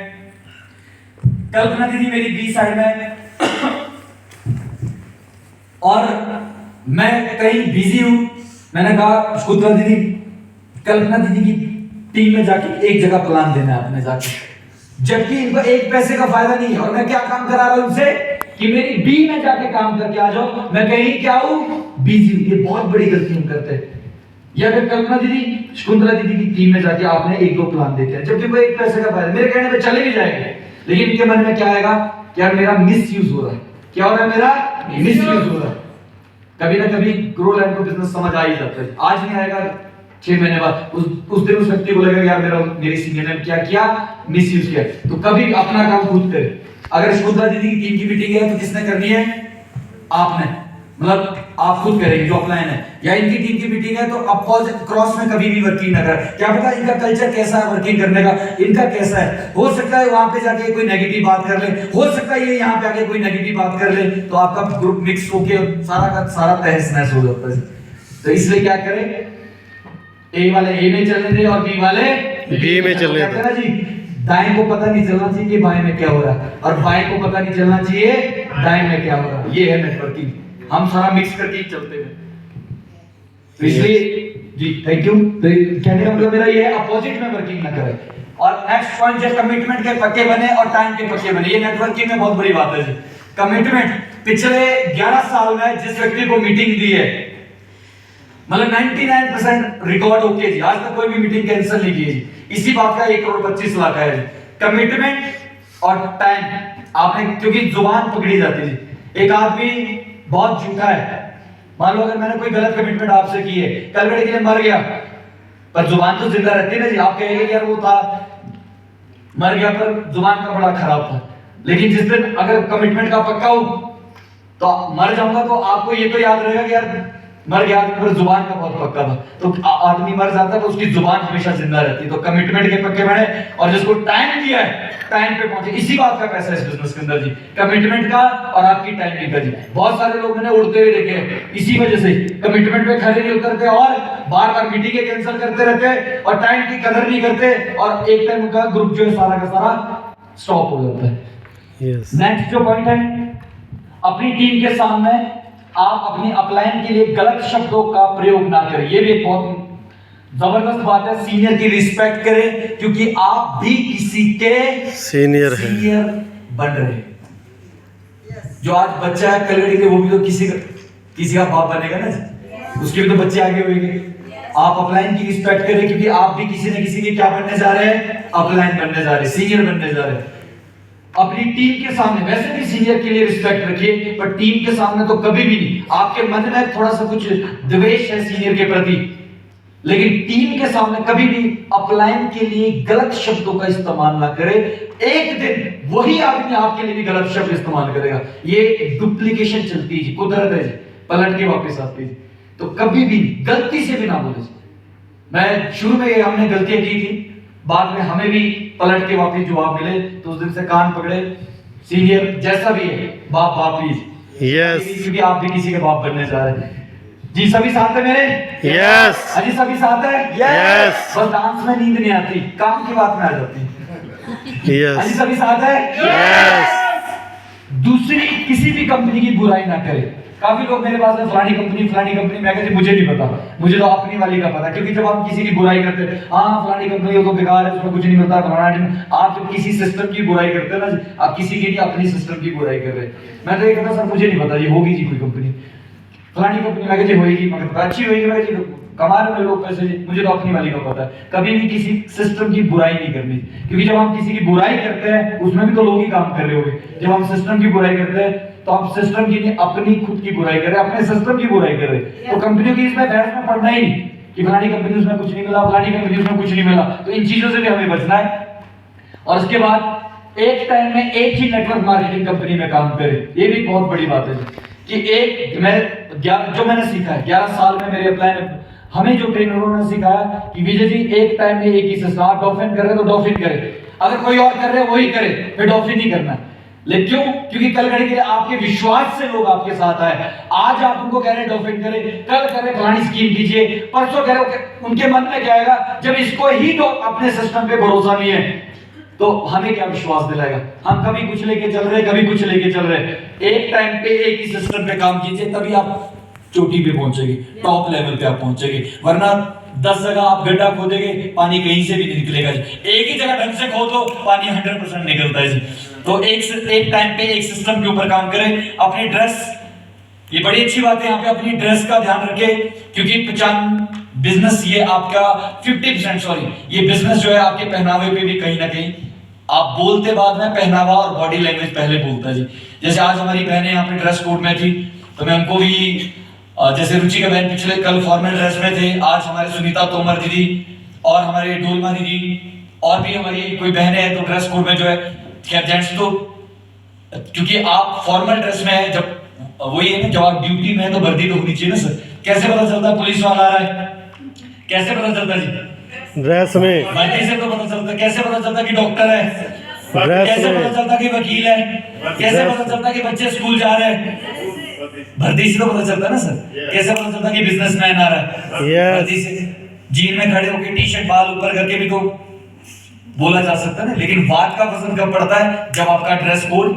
कल्पना दीदी मेरी बी साइड में, और मैं कहीं बिजी हूं। मैंने कहा शकुंतला दीदी, कल्पना दीदी की टीम में जाके एक जगह प्लान देना है अपने जाके, जबकि इनको एक पैसे का फायदा नहीं है। और मैं क्या काम करा रहा हूं उनसे कि मेरी बी में जाके काम करके आ जाओ, मैं कहीं क्या हूं, बिजी हूं। ये बहुत बड़ी गलती हम करते हैं। या फिर कल्पना दीदी, शकुंतला दीदी की टीम में जाके आपने एक दो प्लान देते हैं, जबकि कोई एक पैसे का फायदा, मेरे कहने पे चले भी जाएंगे, लेकिन इनके मन में क्या आएगा, यार मेरा मिस यूज हो रहा है। क्या हो रहा है, मेरा मिस यूज हो रहा है। कभी ना कभी ग्रो लाइन को बिजनेस समझ आ ही जाता है। आज नहीं आएगा, 6 महीने बाद उस दिन उस व्यक्ति को लगेगा यार मेरी सीनियर ने क्या किया, मिस यूज किया। तो कभी अपना काम खुद करे। अगर शकुंतला दीदी की टीम की मीटिंग है तो किसने करनी है, आपने, मतलब आप खुद करेंगे जो अपलाइन है। या इनकी टीम की मीटिंग है तो अपोजिट क्रॉस में कभी भी वर्किंग ना करें। क्या पता इनका कल्चर कैसा है वर्किंग करने का, इनका कैसा है। हो सकता है वहां पे जाके कोई नेगेटिव बात कर ले, हो सकता है ये यहाँ पे आके कोई नेगेटिव बात कर ले, तो आपका ग्रुप मिक्स होके सारा का सारा तहस नहस हो जाता है। तो इसलिए क्या करें, ए वाले ए में चलने दें और बी वाले बी में चलने दें जी। दाएं को पता नहीं चलना चाहिए कि बाएं में क्या हो रहा है, और बाएं को पता नहीं चलना चाहिए दाएं में क्या हो रहा है। ये है नेटवर्किंग। हम सारा मिक्स करके ही चलते हैं। तो इसलिए जी थैंक यू। तो कहने का मतलब मेरा ये है, अपोजिट में वर्किंग ना करें। और नेक्स्ट पॉइंट है कमिटमेंट के पक्के बने और टाइम के पक्के बने। ये नेटवर्किंग में बहुत बड़ी बात है जी। कमिटमेंट, पिछले 11 साल में जिस व्यक्ति को मीटिंग दी है, मतलब 99% रिकॉर्ड ओके जी, आज तक कोई भी मीटिंग कैंसिल नहीं की जी। इसी बात का 1,25,00,000 है जी। कमिटमेंट और टाइम आपने, क्योंकि जुबान पकड़ी जाती है जी। एक आदमी बहुत झूठा है, मान लो अगर मैंने कोई गलत कमिटमेंट आपसे की है, कल के लिए मर गया, पर जुबान तो जिंदा रहती है ना जी। आप कहेंगे यार वो था, मर गया पर जुबान का बड़ा खराब था। लेकिन जिस दिन अगर कमिटमेंट का पक्का हो तो मर जाऊंगा तो आपको ये तो याद रहेगा कि यार मर गया पर जुबान का बहुत पक्का था। तो आदमी मर जाता है तो उसकी जुबान हमेशा जिंदा रहती है। तो कमिटमेंट के पक्के बने और जिसको टाइम दिया है टाइम पे पहुंचे। इसी बात का पैसा है इस बिजनेस के अंदर जी, कमिटमेंट का और आपकी टाइमिंग का जी। बहुत सारे लोग मैंने उड़ते हुए देखे हैं इसी वजह से, कमिटमेंट पे खड़े नहीं उतरते और बार बार मीटिंगें कैंसिल करते रहते और टाइम की कदर नहीं करते, और एक टाइम उनका ग्रुप जो है सारा का सारा स्टॉप हो जाता है। नेक्स्ट जो पॉइंट है, अपनी टीम के सामने आप अपनी अपलाइन के लिए गलत शब्दों का प्रयोग ना करें। ये भी एक बहुत जबरदस्त बात है। सीनियर की रिस्पेक्ट करें, क्योंकि आप भी किसी के सीनियर बन रहे हैं। जो आज बच्चा है कल के लिए वो भी तो किसी का बाप बनेगा ना, उसके भी तो बच्चे आगे होंगे। आप अपलाइन की रिस्पेक्ट करें, क्योंकि आप भी किसी न किसी के क्या बनने जा रहे हैं, अपलाइन बनने जा रहे हैं, सीनियर बनने जा रहे हैं। अपनी टीम के सामने वैसे भी सीनियर के लिए रिस्पेक्ट रखिए, पर टीम के सामने तो कभी भी नहीं। आपके मन में थोड़ा सा कुछ द्वेष है सीनियर के प्रति, लेकिन टीम के सामने कभी भी अपलाइन के लिए गलत शब्दों का इस्तेमाल ना करें। एक दिन वही आदमी आपके लिए भी गलत शब्द इस्तेमाल करेगा। ये डुप्लीकेशन चलती है जी, कुदरत है जी, पलट के वापस आती है। तो कभी भी गलती से भी ना बोले। मैं शुरू में हमने गलतियां की थी, बाद में हमें भी पलट के वापस जवाब मिले, तो उस दिन से कान पकड़े। सीनियर जैसा भी है, बाप बाप ही, यस, क्योंकि आप भी किसी के बाप बनने जा रहे हैं जी। सभी साथ है मेरे, यस, अजी सभी साथ है, यस, बस डांस में नींद नहीं आती, काम की बात में आ जाती। यस, अजी सभी साथ है, यस। दूसरी किसी भी कंपनी की बुराई ना करे। काफी लोग मेरे पास है फलानी कंपनी, मैं कहती मुझे नहीं पता, मुझे तो अपनी वाली का पता। क्योंकि जब आप किसी की बुराई करते हैं, हाँ फलानी कंपनी वो तो बेकार है, उसमें कुछ नहीं मिलता, फलाना। आप जब किसी सिस्टम की बुराई करते हैं ना, आप किसी की नहीं अपनी सिस्टम की बुराई कर रहे हैं। मैं तो ये कहता सर मुझे नहीं पता, ये होगी जी कोई कंपनी, फलानी कंपनी, मैं कहती होगी, मगर अच्छी होगी, मैं कहती कमा रहे हैं लोग पैसे, मुझे तो अपनी वाली का पता है। कभी भी किसी सिस्टम की बुराई नहीं करनी, क्योंकि जब हम किसी की बुराई करते हैं उसमें भी तो लोग ही काम कर रहे होंगे। जब हम सिस्टम की बुराई करते हैं तो हम सिस्टम की नहीं अपनी खुद की बुराई कर रहे हैं, अपने सिस्टम की बुराई कर रहे हैं। तो कंपनियों की इसमें बहस में पड़ना ही नहीं कि फलानी कंपनी उसमें कुछ नहीं मिला, फलानी कंपनी उसमें कुछ नहीं मिला। तो इन चीजों से भी हमें बचना है। और उसके बाद एक टाइम में एक ही नेटवर्क मार्केटिंग कंपनी में काम करें। ये भी बहुत बड़ी बात है कि जो मैंने सीखा है 11 साल में मेरे अपलाइन, हमें जो ट्रेनरों ने सिखाया कि विजय जी एक टाइम में एक ही सिस्टम, आप डॉल्फिन कर रहे हैं तो डॉल्फिन करे, अगर कोई और कर रहे हैं वही करे, फिर डॉल्फिन नहीं करना। लेकिन क्यों? क्योंकि कल घड़ी के लिए आपके विश्वास से लोग आपके साथ आए। आज आप उनको कह रहे हैं डॉक्यूमेंट करें, कल कह रहे फलानी स्कीम कीजिए, परसों कह रहे उनके मन में क्या आएगा, जब इसको ही तो अपने सिस्टम पे भरोसा नहीं है तो हमें क्या विश्वास दिलाएगा? हम कभी कुछ लेके चल रहे, कभी कुछ लेके चल रहे। एक टाइम पे एक ही सिस्टम पे काम कीजिए, तभी आप चोटी पे पहुंचेगी, टॉप लेवल पे आप पहुंचेगी। वरना 10 जगह आप गड्ढा खोदेंगे, पानी कहीं से भी नहीं निकलेगा। एक ही जगह ढंग से खोदो, पानी 100% निकलता है। तो एक टाइम पे एक सिस्टम के ऊपर काम करें। अपनी ड्रेस, ये बड़ी अच्छी बात है, यहाँ पे अपनी ड्रेस का ध्यान रखें, क्योंकि बिजनेस ये आपका 50% सॉरी, ये बिजनेस जो है आपके पहनावे पे भी कहीं ना कहीं आप बोलते बाद में पहनावा और बॉडी लैंग्वेज पहले बोलता है जी। जैसे आज हमारी बहनें यहाँ पे ड्रेस कोड में थी, तो मैं उनको भी जैसे रुचिका बहन पिछले कल फॉर्मल ड्रेस में थे, आज हमारे सुनीता तोमर दीदी और हमारे डोलमा दीदी और भी हमारी कोई बहनें हैं तो ड्रेस कोड में जो है। खैर जेंट्स तो क्योंकि आप फॉर्मल ड्रेस में है, जब वही है ना, जब आप ड्यूटी में है तो वर्दी तो होनी चाहिए ना सर। कैसे पता चलता है पुलिस वाला आ रहा है? कैसे पता चलता जी? ड्रेस में। वर्दी से तो पता चलता है। कैसे पता चलता कि डॉक्टर है? ड्रेस कैसे में। पता चलता कि वकील है? कैसे पता चलता कि बच्चे स्कूल जा रहे हैं? वर्दी से तो पता चलता है ना सर। कैसे पता चलता कि बिजनेसमैन आ रहा है? वर्दी से। जीन में खड़े होकर टी शर्ट बाल ऊपर करके भी तो बोला जा सकता है ना। लेकिन बात का वजन कब पड़ता है? जब आपका ड्रेस कोड,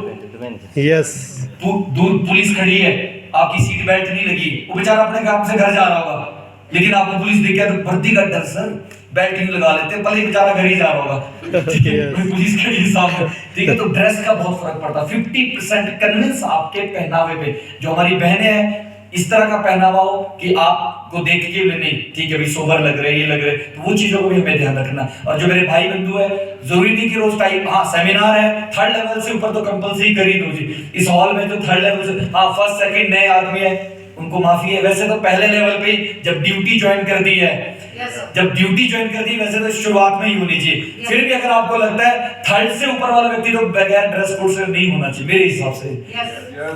यस, दूर पुलिस खड़ी है, आपकी सीट बेल्ट नहीं लगी, वो बेचारा अपने काम से घर जा रहा होगा, लेकिन आपको पुलिस देख के तो वर्दी का डर सर, बेल्ट नहीं लगा लेते, भले बेचारा घर ही जा रहा होगा, ठीक है, पुलिस खड़ी है सामने, ठीक है। तो ड्रेस का बहुत फर्क पड़ता है। 50% कन्विंस आपके पहनावे पे। जो हमारी बहनें हैं, इस तरह का पहनावा हो कि आपको देख के नहीं, ठीक है भाई सोबर लग रहे, ये लग रहे, तो वो चीजों को भी हमें ध्यान रखना। और जो मेरे भाई बंधु है, जरूरी नहीं कि रोज टाइप, हाँ सेमिनार है, 3rd लेवल से ऊपर तो कंपलसरी कर ही दो जी। इस हॉल में तो 3rd लेवल से, हाँ 1st 2nd नए आदमी है उनको माफी है। वैसे तो पहले लेवल पे जब ड्यूटी ज्वाइन कर दी है, जब ड्यूटी ज्वाइन कर दी, वैसे तो शुरुआत में ही होनी चाहिए। फिर भी अगर आपको लगता है 3rd से ऊपर वाला व्यक्ति तो बगैर ड्रेस कोड से नहीं होना चाहिए मेरे हिसाब से,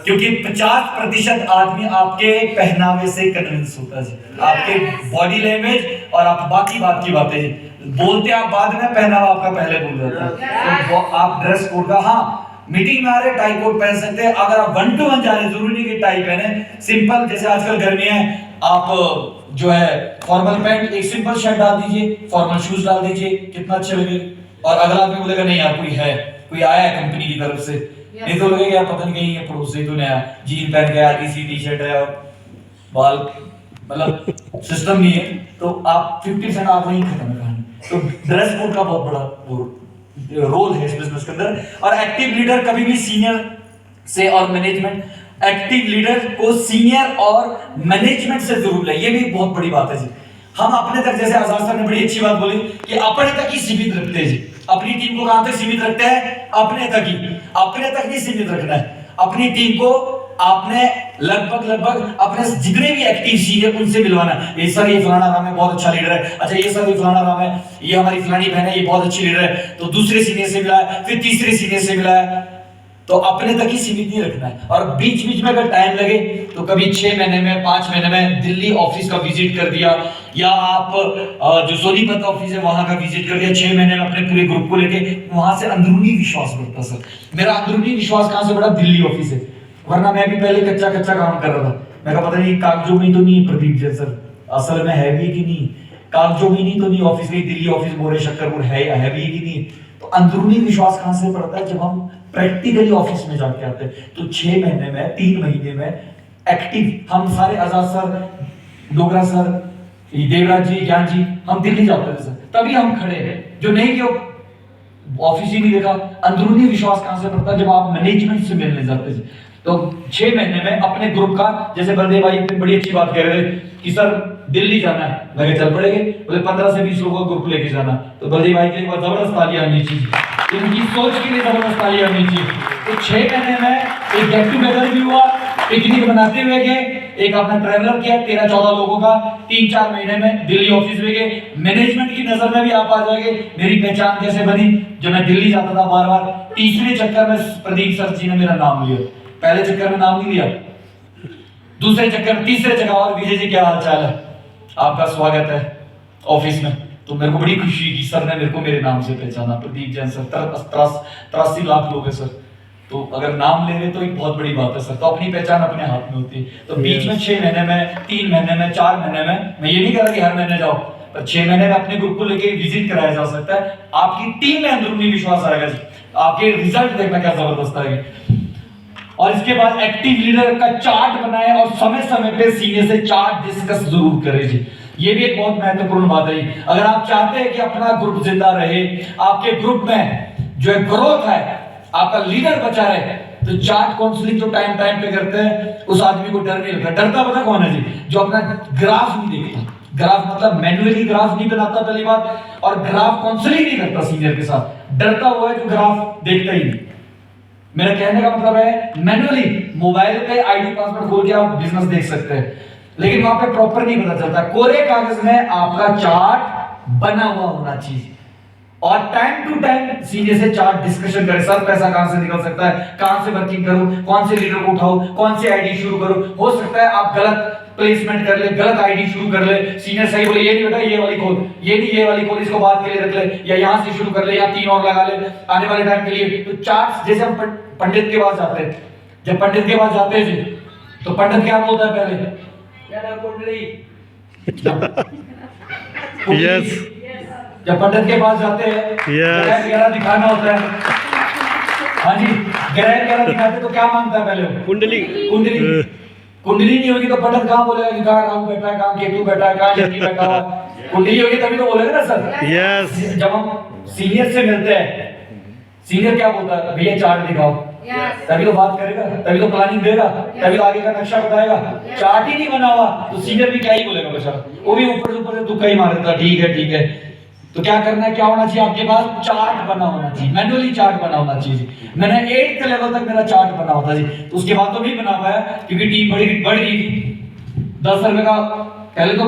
क्योंकि 50% आदमी आपके पहनावे से कन्विंस होता है, आपके बॉडी लैंग्वेज और आप बाकी बात की बातें बोलते आप बाद में, पहनावा आपका पहले बोल जाता है। तो आप ड्रेस कोड का, हाँ मीटिंग में आ रहे टाई कोट पहन सकते हैं। अगर आप 1 to 1 जा रहे, जरूरी नहीं कि टाई पहने, सिंपल, जैसे आजकल गर्मियां हैं, आप जो है फॉर्मल पैंट, एक सिंपल शर्ट डाल दीजिए, फॉर्मल शूज डाल दीजिए, कितना अच्छा लगे। और अगला आदमी बोलेगा नहीं यार कोई है, कोई आया है कंपनी की तरफ से, नहीं तो लगेगा यार पता नहीं कहीं है पड़ोस से तो नया जीन पहन के आया, किसी टी शर्ट है और बाल, मतलब सिस्टम नहीं है। तो आप 50% आप वहीं खत्म है कहानी। तो ड्रेस कोड का बहुत बड़ा रोल है इस बिजनेस के अंदर। और एक्टिव लीडर कभी भी सीनियर से और मैनेजमेंट, एक्टिव लीडर को सीनियर और मैनेजमेंट से जरूर ले, ये भी बहुत बड़ी बात है जी। हम अपने तक, जैसे आजाद सर ने बड़ी अच्छी बात बोली कि अपने तक ही सीमित रखते हैं जी। अपनी टीम को कहां तक सीमित रखते हैं? अपने तक ही, अपने तक नहीं सीमित रखना है। अपनी टीम को आपने लगभग अपने जितने भी एक्टिव सीनियर उनसे मिलवाना है। ये सर ये फलाना राम है, बहुत अच्छा लीडर है। अच्छा ये सर ये फलाना राम है, ये हमारी फलानी बहन है, ये बहुत अच्छी लीडर है। तो दूसरे सीनियर से मिला है, फिर तीसरे सीनियर से मिला है। तो अपने तक ही सीमित नहीं रखना है। और बीच बीच में अगर टाइम लगे तो कभी 6 महीने में, 5 महीने में दिल्ली ऑफिस का विजिट कर दिया, या आप जो सोनीपत ऑफिस है वहां का विजिट कर दिया 6 महीने में अपने पूरे ग्रुप को लेके, वहां से अंदरूनी विश्वास बढ़ता। सर मेरा अंदरूनी विश्वास कहां से बढ़ा? दिल्ली ऑफिस है। वरना मैं भी पहले कच्चा काम कर रहा था। मैं कहा पता नहीं कागजों में तो नहीं प्रदीप जी सर, असल में है भी कि नहीं, कागजों में नहीं तो नहीं, ऑफिस में दिल्ली ऑफिस बोरे शक्करपुर है भी कि नहीं। तो अंदरूनी विश्वास कहां से बढ़ता है? जब हम प्रैक्टिकली ऑफिस में जाके आते हैं। तो 6 महीने में, 3 महीने में एक्टिव हम सारे, आजाद सर, डोगरा सर, देवराज जी, ज्ञान जी, हम दिल्ली जाते थे सर, तभी हम खड़े हैं। जो नहीं कि ऑफिस ही नहीं देखा। अंदरूनी विश्वास कहां से बढ़ता है? जब आप मैनेजमेंट से मिलने जाते थे। तो 6 महीने में अपने ग्रुप का, जैसे बलदेव भाई अपनी बड़ी अच्छी बात कह रहे थे कि सर दिल्ली जाना है, मैं चल पड़ेंगे, बोले 15 से 20 लोगों का ग्रुप लेके जाना। तो बलदेव भाई के लिए जबरदस्त तालियां आनी चाहिए, इनकी सोच के लिए जबरदस्त तालियां आनी चाहिए। तो 6 महीने में एक गेट टुगेदर भी हुआ, पिकनिक बनाते हुए गए, एक अपना ट्रैवलर किया 13-14 लोगों का, 3-4 महीने में दिल्ली ऑफिस में गए। मैनेजमेंट की नजर में भी आप आ जाएंगे मेरी पहचान कैसे बनी, जब मैं दिल्ली जाता था बार बार। तीसरे चक्कर में प्रदीप सर जी ने मेरा नाम लिया, पहले चक्कर में नाम नहीं लिया, दूसरे चक्कर, तीसरे चक्कर, और विजय जी क्या हाल चाल है, आपका स्वागत है ऑफिस में। तो मेरे को बड़ी खुशी की सर ने मेरे को मेरे नाम से पहचाना, प्रदीप जैन सर। 83 लाख लोग है सर, तो अगर नाम ले रहे तो एक बहुत बड़ी बात है सर। तो अपनी पहचान अपने हाथ में होती है। तो बीच में 6 महीने में, 3 महीने में, 4 महीने में, मैं ये नहीं कह रहा कि हर महीने जाओ, पर 6 महीने में अपने ग्रुप को लेके विजिट कराया जा सकता है। आपकी टीम में अंदरूनी विश्वास आएगा जी, आपके रिजल्ट देखना क्या जबरदस्त आएगी। और इसके बाद एक्टिव लीडर का चार्ट बनाएं और समय समय पे सीनियर से चार्ट डिस्कस जरूर करें जी। ये भी एक बहुत महत्वपूर्ण बात है। अगर आप चाहते हैं कि अपना ग्रुप जिंदा रहे, आपके ग्रुप में जो है ग्रोथ है, आपका लीडर बचा रहे, तो चार्ट काउंसलिंग जो टाइम टाइम पे करते हैं उस आदमी को डर नहीं लगता। डरता पता कौन है जी? जो अपना ग्राफ नहीं देखता। ग्राफ मतलब मैन्युअली ग्राफ नहीं बनाता पहली बात, और ग्राफ काउंसलिंग नहीं करता सीनियर के साथ। डरता हुआ है जो ग्राफ देखता ही नहीं। मेरा कहने का मतलब है मैन्युअली मोबाइल पे आईडी पासवर्ड खोल के आप बिजनेस देख सकते हैं, लेकिन वहां पे प्रॉपर नहीं पता चलता। कोरे कागज में आपका चार्ट बना हुआ होना चाहिए, और टाइम टू टाइम सीनियर से चार्ट डिस्कशन करें। सर पैसा कहां से निकल सकता है, कहां से वर्किंग करूं, कौन से लीडर को उठाऊं, कौन सी आईडी शुरू करूं। हो सकता है आप गलत प्लेसमेंट कर ले, गलत आईडी शुरू कर ले, सीनियर सही बोले ये नहीं बेटा ये वाली खोल, ये नहीं ये वाली खोल, इसको बाद के लिए रख ले, या यहां से शुरू कर ले, या 3 और लगा ले आने वाले टाइम के लिए। तो चार्ट्स, जैसे हम पंडित के पास जाते हैं, जब पंडित के पास जाते हैं तो पंडित क्या बोलता है पहले? क्या कुंडली? यस जब पंडित के पास जाते हैं ग्रह वगैरह दिखाना होता है, हाँ जी, ग्रह वगैरह दिखाते तो क्या मांगता है पहले? कुंडली। कुंडली। कुंडली नहीं होगी तो पंडित कहाँ बोलेगा कि कहाँ राहु बैठा है, कहाँ केतु बैठा है, कहाँ शनि बैठा हुआ। कुंडली होगी तभी तो बोलेगा ना सर। यस। जब हम सीनियर से मिलते हैं, सीनियर क्या बोलता है? भैया चार्ट दिखाओ। तभी तो बात करेगा, तभी तो प्लानिंग देगा, तभी तो आगे का नक्शा बताएगा। चार्ट ही नहीं बना हुआ तो सीनियर भी क्या ही बोलेगा बेचारा, वो भी ऊपर से तुक्का ही मार देता, ठीक है ठीक है। तो क्या करना है, क्या होना चाहिए आपके पास? चार्ट बना होना चाहिए, मैन्युअली चार्ट बना होना चाहिए। मैंने 8th लेवल तक मेरा चार्ट बना होता जी, तो उसके बाद तो नहीं बना पाया क्योंकि टीम बढ़ गई थी। 10 रुपए का पहले तो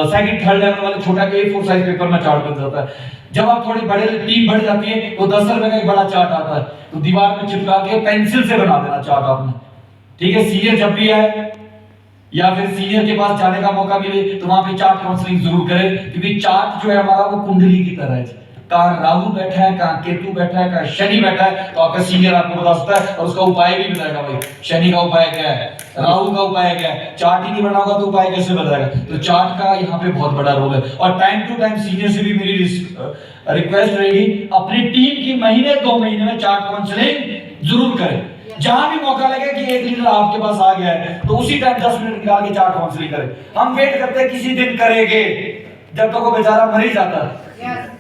सेकंड थर्ड लेवल वाले छोटा A4 साइज पेपर में चार्ट बन जाता है। जब आप थोड़ी बड़े टीम बढ़ जाती है तो 10 रुपए का एक बड़ा चार्ट आता है, तो दीवार में चिपका के पेंसिल से बना देना चार्ट आपने, ठीक है। सीनियर जब भी आए या फिर सीनियर के पास जाने का मौका मिले तो वहां पे चार्ट काउंसलिंग जरूर करें, क्योंकि चार्ट जो है हमारा वो कुंडली की तरह है। कहां राहु बैठा है, कहां केतु बैठा है, कहां शनि बैठा है, तो आपका सीनियर आपको बता सकता है और उसका उपाय भी बताएगा। भाई शनि का उपाय क्या है, राहु का उपाय क्या है। चार्ट ही नहीं बना होगा तो उपाय कैसे बताएगा? तो चार्ट का यहाँ पे बहुत बड़ा रोल है। और टाइम टू टाइम सीनियर से भी मेरी रिक्वेस्ट रहेगी, अपनी टीम की महीने 2 महीने में चार्ट काउंसलिंग जरूर करें। जहां भी मौका लगे कि एक लीडर आपके पास आ गया है तो उसी टाइम 10 मिनट निकाल के चार्ट काउंसलिंग करें। हम वेट करते हैं किसी दिन करेंगे, जब तक वो बेचारा मर ही जाता है।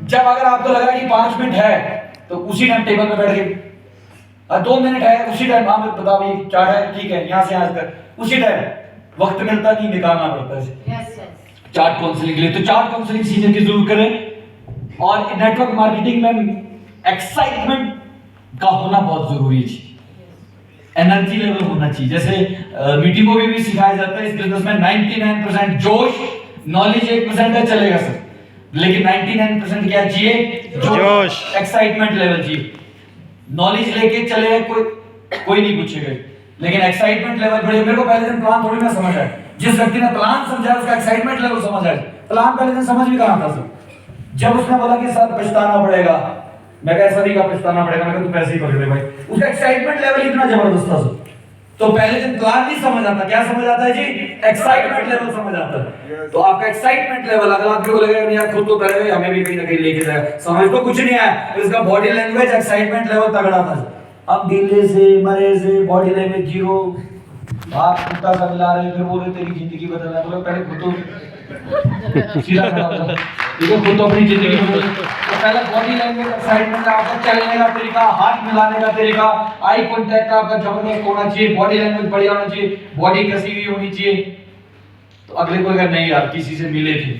जब अगर आपको लगा कि 5 मिनट है तो उसी टाइम टेबल पे बैठ के 2 मिनट है उसी टाइम हाँ बता भाई चार्ट है, ठीक है, यहाँ से आज तक उसी टाइम वक्त मिलता नहीं, निकालना पड़ता है चार्ट काउंसलिंग के लिए। तो चार्ट काउंसलिंग सीनियर की जरूर करें। और नेटवर्क मार्केटिंग में एक्साइटमेंट का होना बहुत जरूरी है, एनर्जी लेवल होना चाहिए। जैसे मीटिंगों में भी सिखाया जाता है इस बिजनेस में 99% जोश, नॉलेज 1% है चलेगा सर, लेकिन 99% क्या चाहिए? जोश, एक्साइटमेंट लेवल चाहिए। नॉलेज लेके चले कोई नहीं पूछेगा, लेकिन एक्साइटमेंट लेवल बढ़े। मेरे को पहले दिन प्लान थोड़ी ना समझ आया, जिस व्यक्ति ने प्लान समझा उसका एक्साइटमेंट लेवल समझ आया। प्लान पहले दिन समझ भी कहां था सर। जब उसने बोला कि सर पछताना पड़ेगा, मैं कहा ऐसा नहीं कहा पछताना पड़ेगा, मैं कहा तू पैसे ही पकड़ ले भाई। उसका एक्साइटमेंट लेवल इतना जबरदस्त था सर। तो पहले दिन प्लान नहीं समझ आता, क्या समझ आता है जी? एक्साइटमेंट लेवल समझ आता है। तो आपका एक्साइटमेंट लेवल अगर आपको लगेगा यार खुद तो करे, हमें भी कहीं ना कहीं लेके जाएगा, समझ तो कुछ नहीं आया, तो इसका बॉडी लैंग्वेज एक्साइटमेंट लेवल तगड़ा था। अब दिल्ली से मरे से बॉडी लैंग्वेज जीरो, आप कुत्ता का मिला रहे, फिर बोल रहे तेरी जिंदगी बदलना है। बोले पहले खुद तो सीधा खड़ा हो जाओ, ठीक है, खुद तो अपनी जिंदगी बदलो। तो पहले बॉडी लैंग्वेज एक्साइटमेंट, आपका चलने का तरीका, हाथ मिलाने का तरीका, आई कांटेक्ट आपका जबरदस्त होना चाहिए, बॉडी लैंग्वेज बढ़िया होना चाहिए, बॉडी कसी हुई होनी चाहिए। तो अगले को अगर नहीं यार किसी से मिले थे,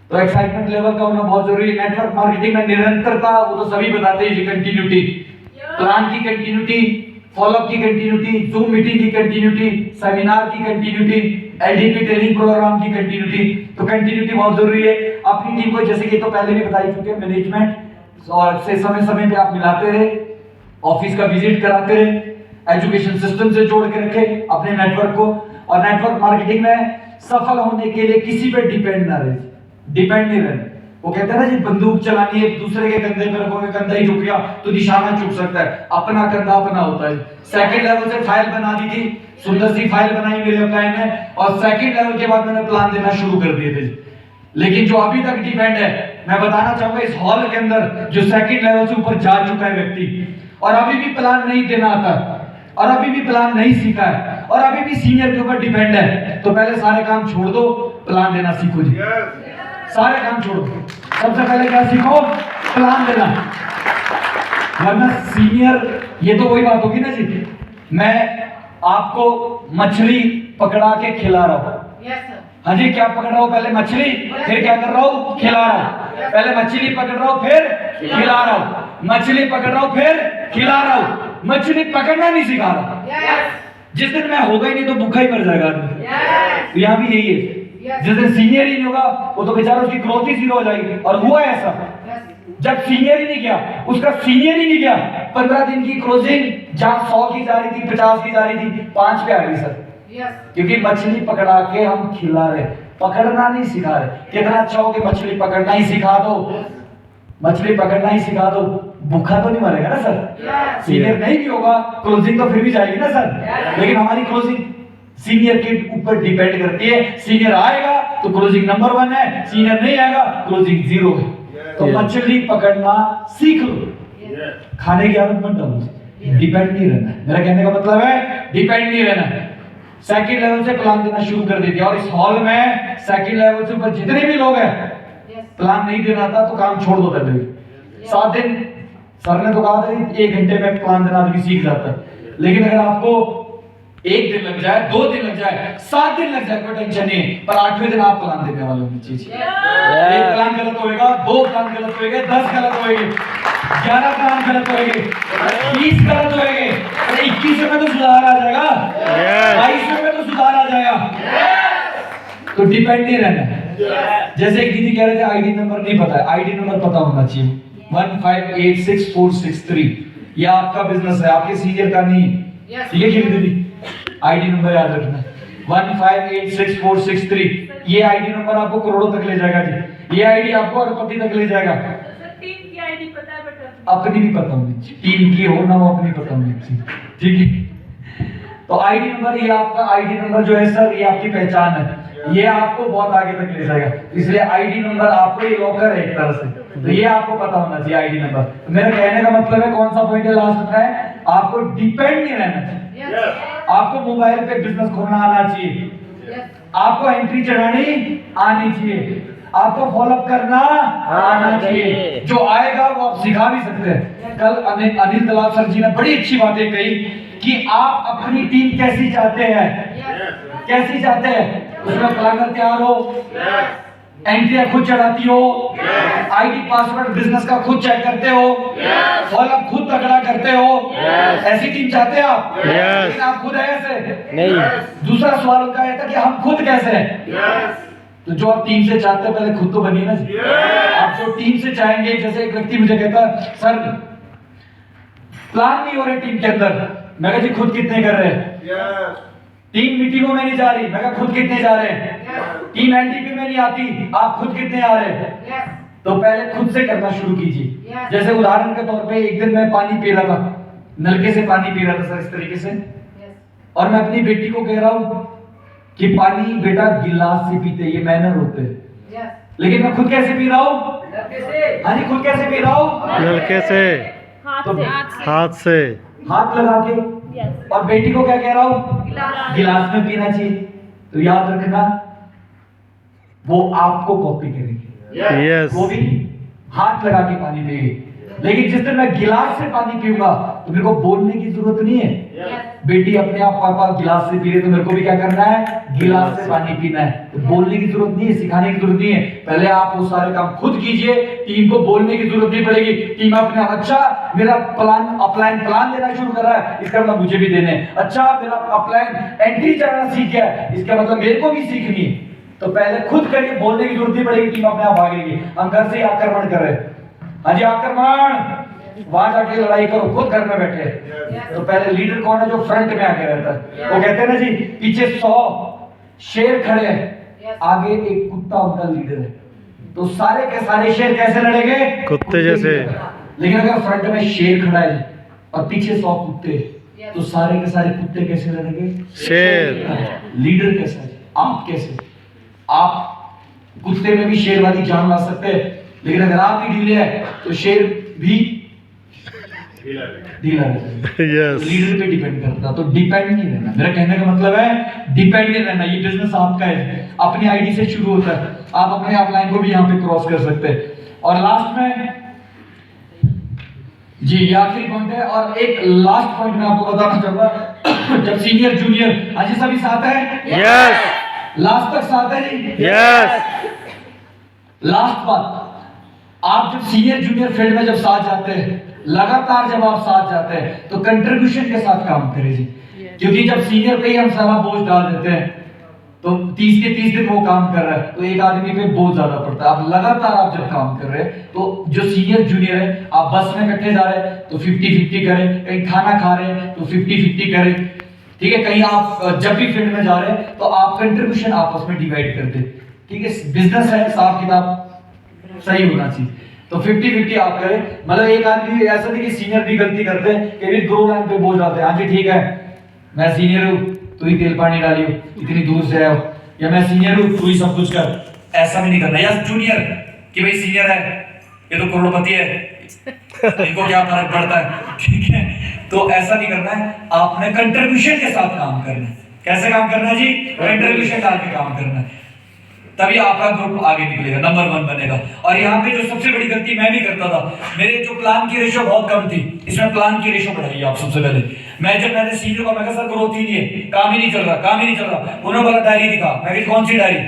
तो एक्साइटमेंट लेवल का होना बहुत जरूरी है। नेटवर्क मार्केटिंग में निरंतरता, वो तो सभी बताते हैं, कंटिन्यूटी, प्लान की कंटिन्यूटी, फॉलोअप की कंटिन्यूटी, जूम मीटिंग की कंटिन्यूटी, सेमिनार की कंटिन्यूटी, एलडीपी ट्रेनिंग प्रोग्राम की कंटिन्यूटी। तो कंटिन्यूटी बहुत जरूरी है। अपनी टीम को, जैसे कि तो पहले भी बता ही चुके हैं, मैनेजमेंट और से समय समय पे आप मिलाते रहे, ऑफिस का विजिट कराते रहे, एजुकेशन सिस्टम से जोड़ के रखे अपने नेटवर्क को। और नेटवर्क मार्केटिंग में सफल होने के लिए किसी पे डिपेंड ना रहे, डिपेंड नहीं रहे। वो कहते हैं ना जी, बंदूक चलानी है दूसरे के कंधे पे रखोगे, कंधा ही झुक गया तो निशाना चुक सकता है, अपना कंधा अपना होता है। सेकंड लेवल से फाइल बना दी थी, सुंदर सी फाइल बनाई मेरे अपलाइन में, और सेकंड लेवल के बाद मैंने प्लान देना शुरू कर दिए थे। लेकिन जो अभी तक डिपेंड है, मैं बताना चाहूंगा इस हॉल के अंदर जो सेकंड लेवल से ऊपर जा चुका है व्यक्ति, और अभी भी प्लान नहीं देना आता, और अभी भी प्लान नहीं सीखा है, और अभी भी सीनियर के ऊपर डिपेंड है, तो पहले सारे काम छोड़ दो, प्लान देना सीखो जी। सारे काम छोड़ दो, सबसे पहले क्या सीखो? प्लान देना। वरना सीनियर, ये तो वही बात होगी ना जी, मैं आपको मछली पकड़ा के खिला रहा हूं। हाँ जी, क्या पकड़ रहा हूं? पहले मछली, फिर क्या कर रहा हूं? खिला रहा हूं। पहले मछली पकड़ रहा हूं, फिर खिला रहा हूं। मछली पकड़ रहा हूं, फिर खिला रहा हूं। मछली पकड़ना नहीं सिखा रहा। जिस दिन मैं होगा ही नहीं तो भूखा ही मर जाएगा आदमी। तो यहाँ भी यही है, जिस दिन सीनियर ही नहीं होगा वो तो बेचारा, उसकी ग्रोथ ही जीरो हो जाएगी। और हुआ ऐसा, जब सीनियर ही नहीं गया, उसका सीनियर ही नहीं गया, 15 दिन की क्लोजिंग जहां 100 की जा रही थी, 50 की जा रही थी, 5 पे आ गई सर। क्योंकि मछली पकड़ा के हम खिला रहे, पकड़ना नहीं सिखा रहे। कितना अच्छा हो कि मछली पकड़ना ही सिखा दो, मछली पकड़ना ही सिखा दो, भूखा तो नहीं मरेगा ना सर। सीनियर नहीं भी होगा, क्लोजिंग तो फिर भी जाएगी ना सर। लेकिन हमारी क्लोजिंग सीनियर के ऊपर डिपेंड करती है। सीनियर आएगा तो क्लोजिंग नंबर 1 है, सीनियर नहीं आएगा क्लोजिंग 0 है। तो मछली पकड़ना सीख लो, खाने की आदत मत डालो, डिपेंड नहीं रहना। मेरा कहने का मतलब है डिपेंड नहीं रहना। सेकंड लेवल से प्लान देना शुरू कर देती है, और इस हॉल में सेकंड लेवल से ऊपर जितने भी लोग हैं, प्लान नहीं देना था तो काम छोड़ दो पहले। 7 दिन सर ने तो कहा था 1 घंटे में प्लान देना आदमी सीख जाता है। लेकिन अगर आपको 1 दिन लग जाए, 2 दिन लग जाए, 7 दिन लग जाए, कोई टेंशन नहीं है, पर 8वें दिन आप प्लान देने वाले होंगे। चीज 1 प्लान गलत होएगा, 2 प्लान गलत होएंगे, 10 गलत होएंगे, 11 प्लान गलत होएंगे, 30 गलत होएंगे, 21 में तो सुधार आ जाएगा, 22 में तो सुधार आ जाएगा। तो डिपेंड नहीं रहना। जैसे एक दीदी कह रहे थे आईडी नंबर नहीं पता है, आईडी नंबर पता होना चाहिए। 1586463, ये आपका बिजनेस है, आपके सीनियर का नहीं। ठीक है दीदी, आईडी नंबर याद रखना, 1586463। ये आईडी नंबर आपको करोड़ों तक ले जाएगा जी। ये आईडी आपको अरबपति तक ले जाएगा। टीम की आईडी पता है, बट अपनी भी पता होनी चाहिए, टीम की हो ना हो, अपनी पता होनी चाहिए। ठीक है, तो आईडी नंबर, ये आपका आईडी नंबर जो है सर, ये आपकी पहचान है, ये आपको बहुत आगे तक ले जाएगा। इसलिए आईडी नंबर आपको ये लॉकर है एक तरह से, तो ये आपको पता होना चाहिए आईडी नंबर। तो मेरा कहने का मतलब है, कौन सा पॉइंट है लास्ट का है, आपको डिपेंड नहीं रहना चाहिए। आपको मोबाइल पे बिजनेस खोलना आना चाहिए, आपको एंट्री चढ़ानी आनी चाहिए, आपको फॉलोअप करना आना चाहिए। जो आएगा वो आप सिखा भी सकते हैं। कल अनिल दलाल सर जी ने बड़ी अच्छी बातें कही कि आप अपनी टीम कैसी चाहते हैं, कैसी चाहते हैं, उसमें प्लानर तैयार हो, एंट्री खुद चढ़ाती हो, आईडी पासवर्ड बिजनेस का खुद चेक करते हो, फॉलोअप खुद तगड़ा करते हो, ऐसी टीम चाहते हैं आप। लेकिन आप खुद है ऐसे नहीं। दूसरा सवाल उनका ये था कि हम खुद कैसे हैं। तो जो आप टीम से चाहते हैं पहले खुद तो बनिए ना। आप जो टीम से चाहेंगे, जैसे एक व्यक्ति मुझे कहता सर प्लान नहीं हो रहे टीम के अंदर, मैं कहा जी खुद कितने कर रहे हैं, टीम मीटिंगों में नहीं जा रही, मैं कहा खुद कितने जा रहे हैं, टीम एनडीपी में नहीं आती, आप खुद कितने आ रहे हैं। तो पहले खुद से करना शुरू कीजिए। जैसे उदाहरण के तौर पे एक दिन मैं पानी पी रहा था, नलके से पानी पी रहा था सर इस तरीके से, और मैं अपनी बेटी को कह रहा हूं कि पानी बेटा गिलास से पीते, ये मैनर होते हैं। लेकिन मैं खुद कैसे पी रहा हूँ? हाँ जी, खुद कैसे पी रहा हूँ? नलके से, हाथ से, हाथ लगा के। और बेटी को क्या कह रहा हूँ? गिलास में पीना चाहिए। तो याद रखना, वो आपको कॉपी करेगी। यस, वो भी हाथ लगा के पानी पिएगी। लेकिन जिस दिन मैं गिलास से पानी पीऊंगा तो मेरे को बोलने की जरूरत नहीं है। बेटी अपने आप पापा गिलास से पी रहे तो मेरे को भी क्या करना है, गिलास से पानी पीना है। तो बोलने की जरूरत नहीं है, सिखाने की जरूरत नहीं है। पहले आप वो सारे काम खुद कीजिए, टीम को बोलने की जरूरत नहीं पड़ेगी। टीम अपने आप, अच्छा मेरा प्लान देना शुरू कर रहा है, इसका मतलब मुझे भी देने। अच्छा मेरा अपलाइन एंट्री चढ़ना सीख गया, इसका मतलब मेरे को भी सीखनी है। तो पहले खुद करिए, बोलने की जरूरत नहीं पड़ेगी, टीम अपने आप भागेगी। हम घर से ही आक्रमण कर रहे हैं, हाँ जी आक्रमण, वहां जाके लड़ाई करो, खुद घर में बैठे। तो पहले लीडर कौन है? जो फ्रंट में आके रहता है। वो कहते हैं ना जी, पीछे 100 शेर खड़े हैं, आगे एक कुत्ता उनका लीडर है। तो सारे के सारे शेर कैसे लड़ेंगे? कुत्ते जैसे। लेकिन अगर फ्रंट में शेर खड़ा है और पीछे 100 कुत्ते, तो सारे के सारे कुत्ते कैसे लड़ेंगे? शेर। लीडर कैसा है? आप कैसे? आप कुत्ते में भी शेर वाली जान ला सकते हैं, लेकिन अगर आप ही ढीले हैं तो शेर भी ढीला रहता है। यस। लीडर पे डिपेंड करता, तो डिपेंड नहीं रहना। मेरा कहने का मतलब है डिपेंड नहीं रहना। ये बिजनेस आपका है, अपनी आईडी से शुरू होता है, आप अपने अपलाइन को भी यहाँ पे क्रॉस कर सकते हैं। और लास्ट में जी ये आखिरी पॉइंट है, और एक लास्ट पॉइंट मैं आपको बताना चाहूंगा। जब सीनियर जूनियर, आज सभी साथ है? यस। लास्ट तक साथ है जी? यस। लास्ट बात, आप जब सीनियर जूनियर फील्ड में जब साथ जाते हैं, लगातार जब आप साथ जाते हैं, तो कंट्रीब्यूशन के साथ काम करें जी। क्योंकि जब सीनियर पे ही हम सारा बोझ डाल देते हैं, तो 30 के 30 दिन वो काम कर रहा है, तो एक आदमी पे बहुत ज्यादा पड़ता है। आप लगातार आप जब काम कर रहे हैं, तो जो सीनियर जूनियर है, आप बस में इकट्ठे जा रहे हैं तो 50-50 करें, कहीं खाना खा रहे हैं तो 50-50 करें, ठीक है? कहीं आप जब भी फील्ड में जा रहे हैं तो आप कंट्रीब्यूशन आपस में डिवाइड करते हैं, ठीक है? बिजनेस है, हिसाब किताब सही होना चाहिए, तो 50-50 आप करें। मतलब एक आदमी ऐसा नहीं कि सीनियर भी गलती करते हैं, कभी ग्रो लाइन पे बोल जाते हैं, हाँ जी ठीक है मैं सीनियर हूँ, तू ही तेल पानी डालियो, इतनी दूर से आया, या मैं सीनियर हूँ तू ही सब कुछ कर। ऐसा भी नहीं करना। या जूनियर कि भाई सीनियर है, ये तो करोड़पति है, इनको क्या फर्क पड़ता है, ठीक है? तो ऐसा नहीं करना है, आपने कंट्रीब्यूशन के साथ काम करना है। कैसे काम करना है जी? कंट्रीब्यूशन डाल के काम करना है, तभी आपका ग्रुप आगे निकलेगा, नंबर 1 बनेगा। और यहाँ पे जो सबसे बड़ी गलती मैं भी करता था, मेरे जो प्लान की रेशो बहुत कम थी, इसमें प्लान की रेशो बढ़ाई आप सबसे पहले। मैंने सीनियर को मैं कहा सर ग्रोथ ही नहीं है, काम ही नहीं चल रहा, काम ही नहीं चल रहा। उन्होंने बोला डायरी दिखा, मैं कहा कौन सी डायरी?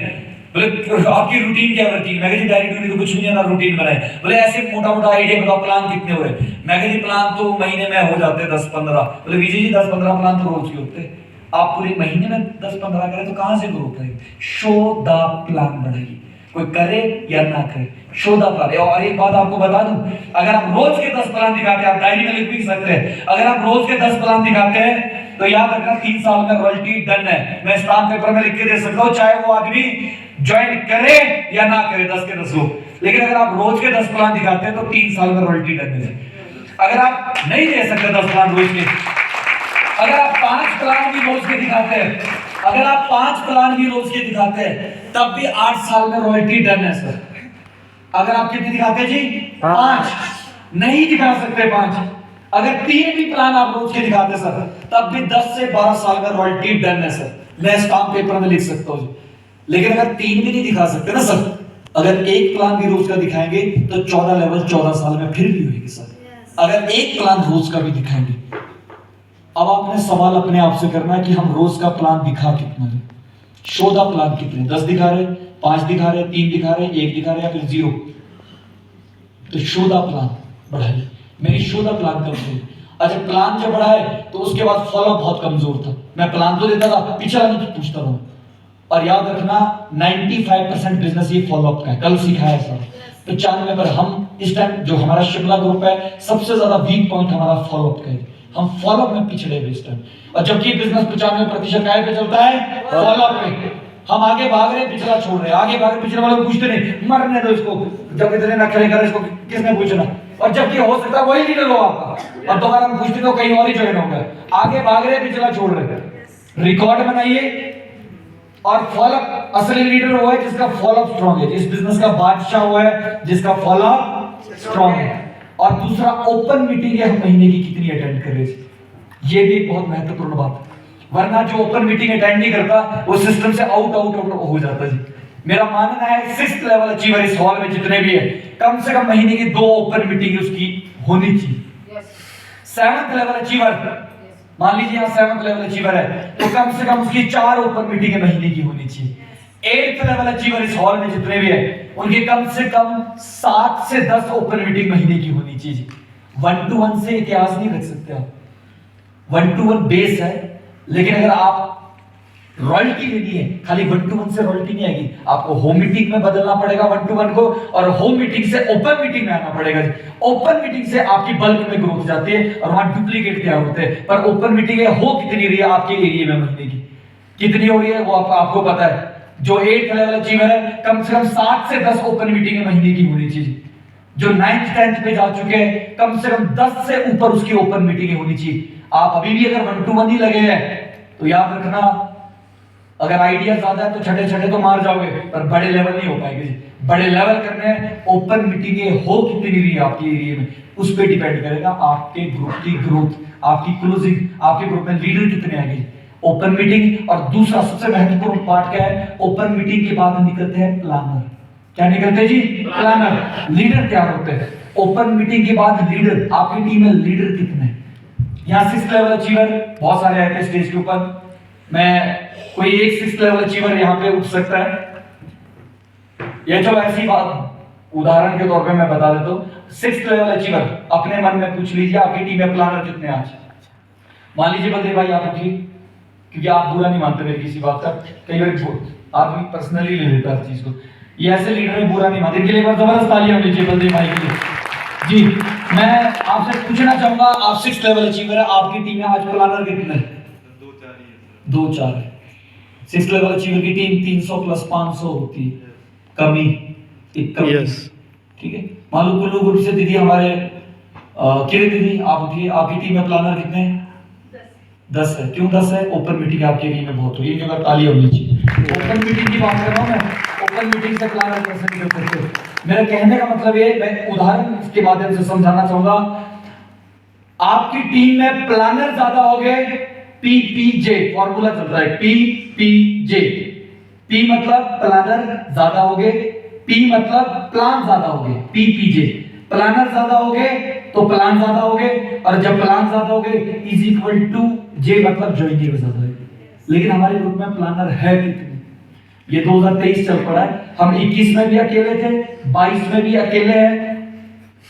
बोले आपकी रूटीन क्या रहती है? मैं कहा डायरी डूरी तो कुछ नहीं है ना, रूटीन बनाए। बोले ऐसे मोटा मोटा आइडिया बताओ, प्लान कितने हुए? मैं कहा प्लान तो महीने में हो जाते 10-15। बोले विजय जी 10-15 प्लान तो रोज के होते, आप पूरे महीने में 10-15 करें तो कहां से ग्रोथ आएगी? शो द प्लान बढ़ेगी, कोई करे या ना करे, शो द प्लान। और एक बात आपको बता दूं, अगर आप रोज के 10 प्लान दिखाते हैं, आप डायरी में लिख भी सकते हैं, अगर आप रोज के 10 प्लान दिखाते हैं तो याद रखना 3 साल में रॉयल्टी डन है। मैं स्टाम्प पेपर में लिख के दे सकता हूं, चाहे वो आदमी ज्वाइन करे या ना करे, 10 के 10 लोग। लेकिन अगर आप रोज के 10 प्लान दिखाते हैं तो 3 साल में रॉयल्टी डन है। अगर आप नहीं दे सकते 10 प्लान रोज के, अगर आप 5 प्लान भी रोज के दिखाते हैं, अगर आप 5 प्लान भी रोज के दिखाते हैं, तब भी 8 साल में रॉयल्टी डन है सर। अगर आप कितने दिखाते हैं जी? 5। नहीं दिखा सकते 5, अगर 3 भी प्लान आप रोज के दिखाते हैं सर, तब भी 10 से 12 साल में रॉयल्टी डन है सर। मैं स्टाम्प पेपर में लिख सकता हूँ। लेकिन अगर 3 भी नहीं दिखा सकते ना सर, अगर 1 प्लान भी रोज का दिखाएंगे तो 14 लेवल 14 साल में फिर भी होगी सर। अगर 1 प्लान रोज का भी दिखाएंगे, अब आपने सवाल अपने आप से करना है कि हम रोज का प्लान दिखा कितना रहे, शो द प्लान कितने, 10 दिखा रहे, 5 दिखा रहे, 3 दिखा रहे, 1 दिखा रहे या फिर 0। तो शो द प्लान बढ़ाइए। मेरी शो द प्लान कमजोर। अच्छा प्लान जब बढ़ा है तो उसके बाद फॉलो बहुत कमजोर था। मैं प्लान तो देता था, पिछला नहीं तो पूछता था। और याद रखना 95% बिजनेस ये फॉलोअप का है, कल सिखाया सर। 95 पर हम इस टाइम जो हमारा शिमला ग्रुप है, सबसे ज्यादा वीक पॉइंट हमारा फॉलोअप का है। हम फॉलोअप में पिछड़े हुए इस टाइम। और जबकि बिजनेस 95% काय पे चलता है? फॉलोअप पे। हम आगे भाग रहे, पिछला छोड़ रहे, आगे भाग रहे, पिछले वाले को पूछते नहीं, मरने दो इसको, जब इतने नखरे कर इसको किसने पूछना? और जबकि हो सकता है वही लीडर हो आपका, और दोबारा हम पूछते तो कहीं और ही ज्वाइन होगा। आगे भाग रहे, पिछला छोड़ रहे। रिकॉर्ड बनाइए। और फॉलोअप, असली लीडर वो है जिसका फॉलोअप स्ट्रांग है, जिस बिजनेस का बादशाह हुआ है जिसका फॉलोअप स्ट्रांग है। और दूसरा ओपन मीटिंग है, हम महीने की कितनी अटेंड कर रहे हैं, ये भी एक बहुत महत्वपूर्ण बात है। वरना जो ओपन मीटिंग अटेंड नहीं करता वो सिस्टम से आउट हो जाता है जी। मेरा मानना है 6th लेवल अचीवर इस हॉल में जितने भी है, कम से कम महीने की 2 ओपन मीटिंग उसकी होनी चाहिए। 7th लेवल अचीवर, मान लीजिए यहाँ 7th लेवल अचीवर है, तो कम से कम उसकी 4 ओपन मीटिंग महीने की होनी चाहिए। 8th लेवल अचीवर इस हॉल में जितने भी है, उनके कम से कम 7 से 10 ओपन मीटिंग महीने की होनी चाहिए। 1-to-1 से इतिहास नहीं रख सकते आप, 1-to-1 बेस है। लेकिन अगर आप रॉयल्टी लेनी है, खाली 1-to-1 से रॉयल्टी नहीं आएगी, आपको होम मीटिंग में बदलना पड़ेगा 1-to-1 को, और होम मीटिंग से ओपन मीटिंग में आना पड़ेगा। ओपन मीटिंग से आपकी बल्क में ग्रोथ जाती है और वहां डुप्लीकेट तैयार होते हैं। पर ओपन मीटिंग हो कितनी रही है आपके एरिया में महीने की, कितनी हो रही है वो आपको पता है। जो 8th लेवल अचीवर है कम से कम 7 से 10 ओपन मीटिंग महीने की होनी चाहिए। जो 9th 10th पे जा चुके हैं कम से कम 10 से ऊपर उसकी ओपन मीटिंग होनी चाहिए। आप अभी भी अगर 1-to-1 ही लगे हैं तो याद रखना, अगर आइडिया ज्यादा है तो छठे छठे तो मार जाओगे, पर बड़े लेवल नहीं हो पाएंगे जी। बड़े लेवल करने हैं, ओपन मीटिंगें हो कितनी रही है आपके एरिया में, उस पर डिपेंड करेगा आपके ग्रुप की ग्रोथ, आपकी क्लोजिंग, आपके ग्रुप में लीडर कितने आएंगे। Open meeting. और दूसरा सबसे महत्वपूर्ण पार्ट क्या है, ओपन मीटिंग के बाद निकलते हैं प्लानर। क्या निकलते हैं जी? प्लानर। लीडर तैयार होते हैं ओपन मीटिंग के बाद। लीडर, आपकी टीम में लीडर कितने हैं? यहाँ 6th लेवल अचीवर बहुत सारे आए थे स्टेज के ऊपर, मैं कोई एक 6th लेवल अचीवर यहाँ पे उठ सकता है। ये चलो ऐसी बात उदाहरण के तौर पे मैं बता देता हूँ। 6th लेवल अचीवर अपने मन में पूछ लीजिए आपकी टीम में प्लानर कितने हैं आज। मान लीजिए बलदेव भाई आप उठिए, क्योंकि आप बुरा नहीं मानते मेरी किसी बात का, कई बार आदमी पर्सनली ले लेता है चीज को। ये ऐसे लीडर है बुरा नहीं मानते, इनके लिए एक बार जबरदस्त तालियां लीजिए बलदेव भाई के लिए। जी मैं आपसे पूछना चाहूंगा, आप 6th लेवल अचीवर है, आपकी टीम में आज प्लानर कितने हैं? 2-4 है। 6th लेवल अचीवर की टीम 300 प्लस 500 होती है, कमी एक कमी। यस। ठीक है, मान लो कुल्लू ग्रुप से दीदी हमारे किरण दीदी आप उठिए, आपकी टीम में प्लानर कितने हैं? 10 है। क्यों 10 है? ओपन मीटिंग आपके टीम में बहुत हुई, जगह ताली होनी चाहिए। ओपन मीटिंग की बात कर रहा हूं मैं, ओपन मीटिंग से प्लानर कैसे निकल सकते हो। मेरा कहने का मतलब ये, मैं उदाहरण के माध्यम से समझाना चाहूंगा। आपकी टीम में प्लानर ज्यादा हो गए, पीपीजे फॉर्मूला चल रहा है, पीपीजे। पी मतलब प्लानर ज्यादा हो गए, पी मतलब प्लान ज्यादा हो गए, पीपीजे। प्लानर ज्यादा हो गए तो प्लान ज्यादा हो गए, और जब प्लान ज्यादा हो गए इज इक्वल टू जे मतलब ज्वाइनिंग ज्यादा है। लेकिन हमारे ग्रुप में प्लानर है कितने? ये 2023 चल पड़ा है, हम 21 में भी अकेले थे, 22 में भी अकेले हैं,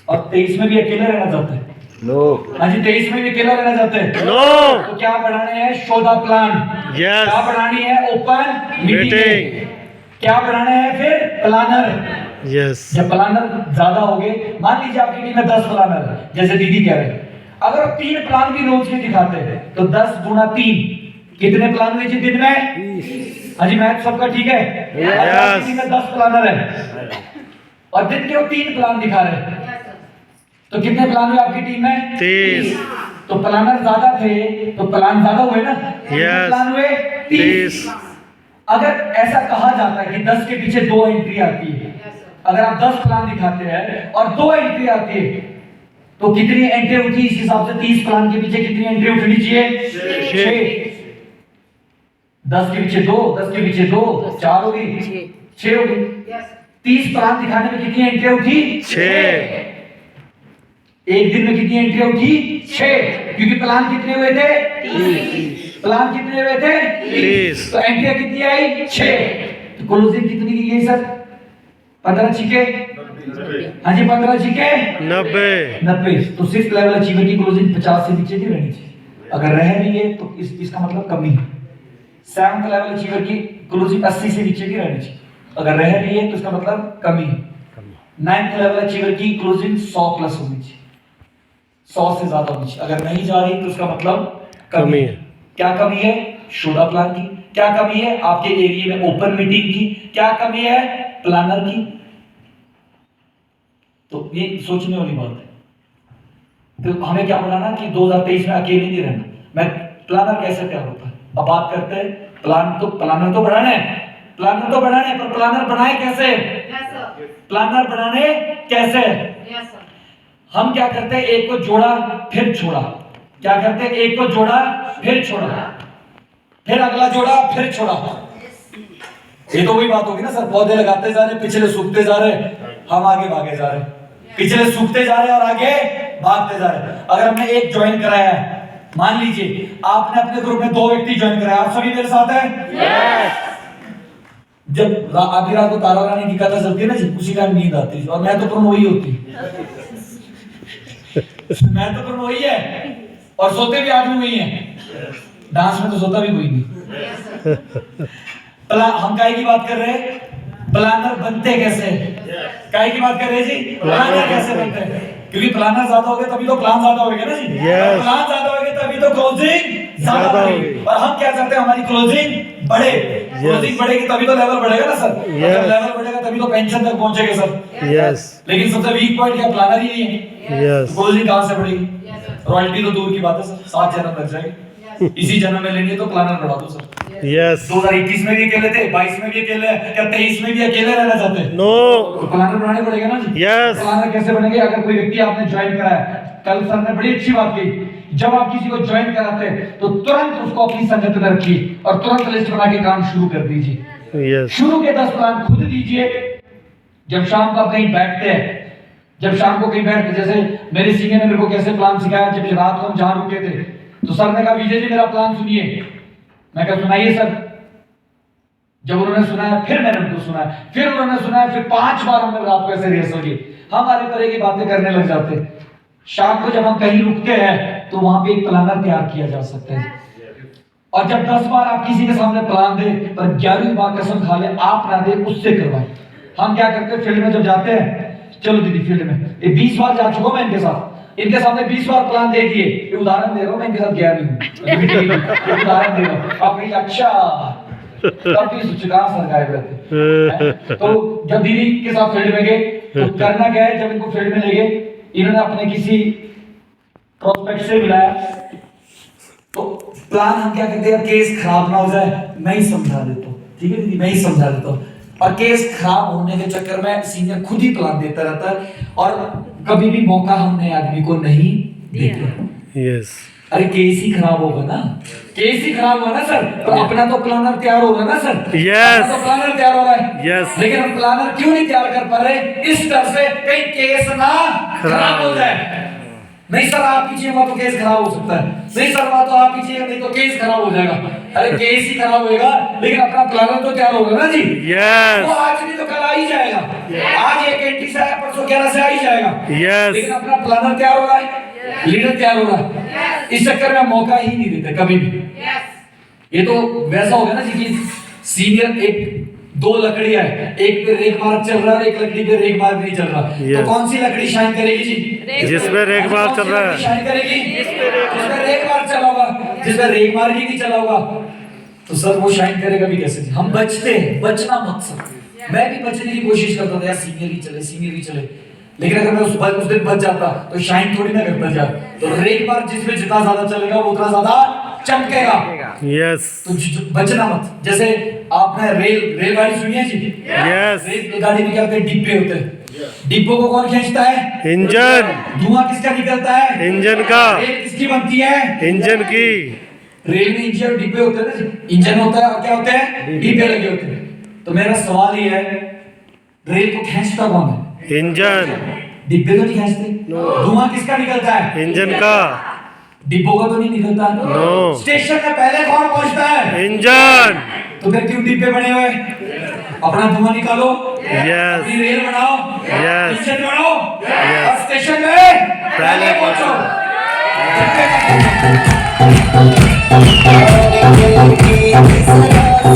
और 23 में भी अकेले रहना चाहते हैं। नो। हाँ जी, 23 में भी अकेला रहना चाहते हैं। नो। तो क्या बढ़ाने हैं? Show the plan. यस। क्या बढ़ानी है? Open meeting. क्या बढ़ाने हैं फिर? प्लानर। यस। जब प्लानर ज्यादा हो गए, मान लीजिए आपकी टीम में 10 प्लानर है, जैसे दीदी कह रहे हैं, अगर 3 प्लान भी रोज के दिखाते हैं तो 10 गुना 3 कितने प्लान हुए जी दिन में? हाँ जी, मैथ सबका ठीक है? अगर आपकी टीम में 10 प्लानर है और दिन के वो 3 प्लान दिखा रहे हैं, तो कितने प्लान हुए आपकी टीम में? 30। तो प्लानर ज्यादा थे तो प्लान ज्यादा हुए ना? Yes. प्लान हुए 30। अगर ऐसा कहा जाता है कि 10 के पीछे 2 एंट्री आती है, अगर आप 10 प्लान दिखाते हैं और 2 एंट्री आती है, तो कितनी एंट्री उठी? इस हिसाब से 30 प्लान के पीछे कितनी एंट्री उठनी चाहिए? 6। 10 के पीछे 2, 10 के पीछे 2, 4 हो गई, 6 हो गई। 30 प्लान दिखाने में कितनी एंट्री उठी? 6। एक दिन में कितनी एंट्री उठी? 6। क्योंकि प्लान कितने हुए थे? 30। प्लान कितने हुए थे? 30। तो एंट्री कितनी आई? 6। तो क्लोजिंग कितनी की गई सर? 15 छिके? हाँ जी, 15 छिके 90। तो 6th लेवल अचीवर की क्लोजिंग 50 से नीचे नहीं रहनी चाहिए। अगर रह रही है तो इसका मतलब कमी है। 7th लेवल अचीवर की क्लोजिंग 80 से नीचे की रहनी चाहिए, अगर रह रही है तो इसका मतलब कमी है। 9th लेवल अचीवर की क्लोजिंग 100 प्लस होनी चाहिए, 100 से ज्यादा होनी चाहिए। अगर नहीं जा रही तो इसका मतलब कमी है। क्या कमी है? शोधा प्लान की। क्या कमी है? आपके एरिया में ओपन मीटिंग की। क्या कमी है? प्लानर की। तो ये सोचने वाली बात है। तो हमें क्या बनाना कि 2023 में अकेले नहीं रहना। मैं प्लानर कैसे तैयार होता है, अब बात करते हैं। प्लानर तो बनाना है, प्लानर तो बनाने, पर प्लानर बनाए कैसे? प्लानर बनाने कैसे? हम क्या करते हैं, एक को जोड़ा फिर छोड़ा। क्या करते हैं? एक को जोड़ा फिर छोड़ा, फिर अगला जोड़ा फिर छोड़ा। ये तो वही बात होगी ना सर, पौधे लगाते जा रहे, पिछले सूखते जा रहे, हम आगे भागे जा रहे, पिछले सूखते जा रहे और आगे भागते जा रहे। अगर हमने एक ज्वाइन कराया है, मान लीजिए आपने अपने ग्रुप में 2 व्यक्ति ज्वाइन कराया, आप सभी मेरे साथ हैं? यस। जब आधी रात को तारा रानी की कथा चलती है ना जी, उसी टाइम नींद आती है, और महत्वपूर्ण वही होती है। महत्वपूर्ण वही है, और सोते भी आदमी वही है। डांस में तो सोता भी कोई नहीं। हम काहे की बात कर रहे हैं? प्लानर बनते कैसे? काहे की बात कर रहे हैं जी? प्लानर कैसे बनते हैं? क्योंकि प्लानर ज्यादा हो गए तभी तो प्लान ज्यादा हो गए ना जी। प्लान ज्यादा हो गए तभी तो क्लोजिंग ज्यादा होगी। और हम क्या चाहते हैं? हमारी क्लोजिंग बढ़े। क्लोजिंग बढ़ेगी तभी तो लेवल बढ़ेगा ना सर। Yes. जब लेवल बढ़ेगा तभी तो पेंशन तक पहुंचेगा सर। यस लेकिन सबसे वीक पॉइंट क्या प्लानर ही नहीं है। यस क्लोजिंग कहां से बढ़ेगी? रॉयल्टी तो दूर की बात है सर, 7 जन्म लग जाएगी। इसी जन्म में लेनी है तो प्लानर बढ़ा दो सर। यस 2021 में भी अकेले थे, 22 में भी अकेले हैं, क्या 23 में भी अकेले रहना चाहते हैं? नो तो प्लानर बनाने पड़ेगा ना जी। Yes. प्लानर कैसे बनेंगे? अगर कोई व्यक्ति आपने ज्वाइन करा है, कल सर ने बड़ी अच्छी बात कही, जब आप किसी को ज्वाइन कराते हैं तो तुरंत उसको अपनी संगत में रखिए और तुरंत लिस्ट बना के काम शुरू कर दीजिए। यस शुरू के 10 प्लान खुद दीजिए। जब शाम को आप कहीं बैठते हैं, जब शाम को कहीं बैठते, जैसे मेरे सीनियर ने मेरे को कैसे प्लान सिखाया, जब रात को हम जहां रुके थे तो सर ने कहा विजय जी मेरा प्लान सुनिए। मैं कहा सुनाइए सर। जब उन्होंने सुनाया फिर मैंने उनको सुनाया, फिर उन्होंने सुनाया, फिर 5 बार हमने रात को ऐसे रिहर्सल की। हम आरे परे की बातें करने लग जाते हैं। शाम को जब हम कहीं रुकते हैं तो वहां पे एक प्लानर तैयार किया जा सकता है। और जब 10 बार आप किसी के सामने प्लान दे पर 11वीं बार कसम खा ले आप ना दे, उससे करवाए। हम क्या करते हैं फील्ड में जब जाते हैं, चलो दीदी फील्ड में, ये 20 बार जा चुका मैं इनके साथ, इनके सामने 20 बार प्लान दे दिए, ये उदाहरण दे रहा हूं, मैं इनके साथ गया नहीं हूं, उदाहरण दे रहा हूं। आप कहीं अच्छा तब भी सुचिका सर गायब रहते। तो जब दीदी के साथ फील्ड में गए तो करना क्या है, जब इनको फील्ड में ले गए, इन्होंने अपने किसी प्रोस्पेक्ट से मिलाया तो प्लान हम क्या करते हैं, केस खराब ना हो जाए मैं ही समझा देता हूँ, ठीक है दीदी मैं ही समझा देता हूँ। और केस खराब होने के चक्कर में सीनियर खुद ही प्लान देता रहता है और कभी भी मौका हमने आदमी को नहीं देते। यस अरे केस ही खराब होगा ना, केस ही खराब होगा ना सर, तो अपना तो प्लानर तैयार होगा ना सर। Yes. अपना तो प्लानर तैयार हो रहा है। Yes. लेकिन हम प्लानर क्यों नहीं तैयार कर पा रहे? इस तरह से कहीं केस ना खराब हो जाए। नहीं सर आप कीजिएगा तो केस खराब हो सकता है, नहीं सर बात तो आप कीजिएगा नहीं तो केस खराब हो जाएगा। अरे केस ही खराब होएगा लेकिन अपना प्लानर तो तैयार होगा ना जी। Yes. वो आज नहीं तो कल आ ही जाएगा। आज 1 घंटे से आया, परसों 11 से आ ही जाएगा। Yes. लेकिन अपना प्लानर तैयार हो रहा है, लीडर तैयार हो रहा है। इस चक्कर में मौका ही नहीं देते कभी भी। ये तो वैसा हो गया ना जी कि सीनियर एक 2 लकड़ियां है, एक पे रेक मार्क चल रहा है, एक लकड़ी पे रेक मार्क नहीं चल रहा। Yes. तो कौन सी लकड़ी शाइन करेगी जी? जिसपे रेक मार्क चल रहा है। शाइन करेगी जिसपे रेक मार्क चला होगा, जिसपे रेक मार्क ही नहीं चला होगा तो सर वो शाइन करेगा भी कैसे जी? हम बचते हैं, बचना मत सर। मैं भी बचने की कोशिश करता था यार, सीनियर ही चले सीनियर ही चले, लेकिन अगर मैं उस दिन बच जाता तो शाइन थोड़ी ना करता जा। तो रेक मार्क जिसमें जितना ज्यादा चलेगा वो उतना ज्यादा चमकेगा। यस तो बचना मत। जैसे आपने रेलगाड़ी सुनी है जी? यस रेलगाड़ी में क्या होते हैं, डिब्बे होते हैं। डिब्बों को कौन खींचता है? इंजन धुआं किसका निकलता है? इंजन का रेल किसकी बनती है? इंजन की रेल में इंजन और डिब्बे होते हैं ना जी। इंजन होता है और क्या होते हैं, डिब्बे लगे होते हैं। तो मेरा सवाल ये है, रेल को खींचता कौन है? इंजन डिब्बे तो नहीं खींचते। धुआं किसका निकलता है? इंजन का डिब्बों का तो नहीं निकलता। नो। स्टेशन में पहले कौन पहुंचता है? इंजन तो फिर क्यों डिब्बे बने हुए? अपना धुआं निकालो, यस अपनी रेल बनाओ, Yes. इंजन बनाओ Yes. और स्टेशन में पहले पहुंचो।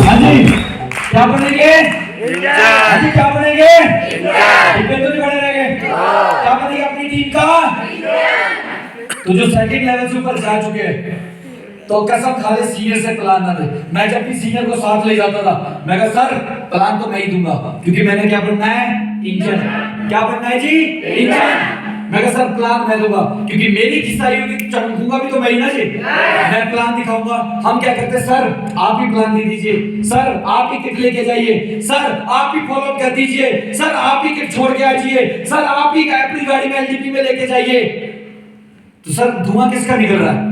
हाँ जी क्या बनेंगे? हाँ जी क्या बनेंगे? डिब्बे तो नहीं बने रहेंगे। क्या बनेगी अपनी टीम का? तो जो सेकंड लेवल से ऊपर जा चुके हैं तो कसम खा ले सीनियर से प्लान ना दे। मैं जब भी सीनियर को साथ ले जाता था मैं कहा सर प्लान तो मैं ही दूंगा, क्योंकि मैंने क्या बनना है? इंजन। क्या बनना है जी? इंजन। मैं कहा सर प्लान मैं दूंगा क्योंकि मेरी खिसाई होगी, चमकूंगा भी तो मैं ही ना जी। मैं प्लान दिखाऊंगा। हम क्या करते हैं, सर आप ही प्लान दे दीजिए, सर आप ही किट लेके जाइए, सर आप ही फॉलो कर दीजिए, सर आप ही किट छोड़ के आइए, सर आप ही अपनी गाड़ी में एलडीपी में लेके जाइए। तो सर धुआं किसका निकल रहा है?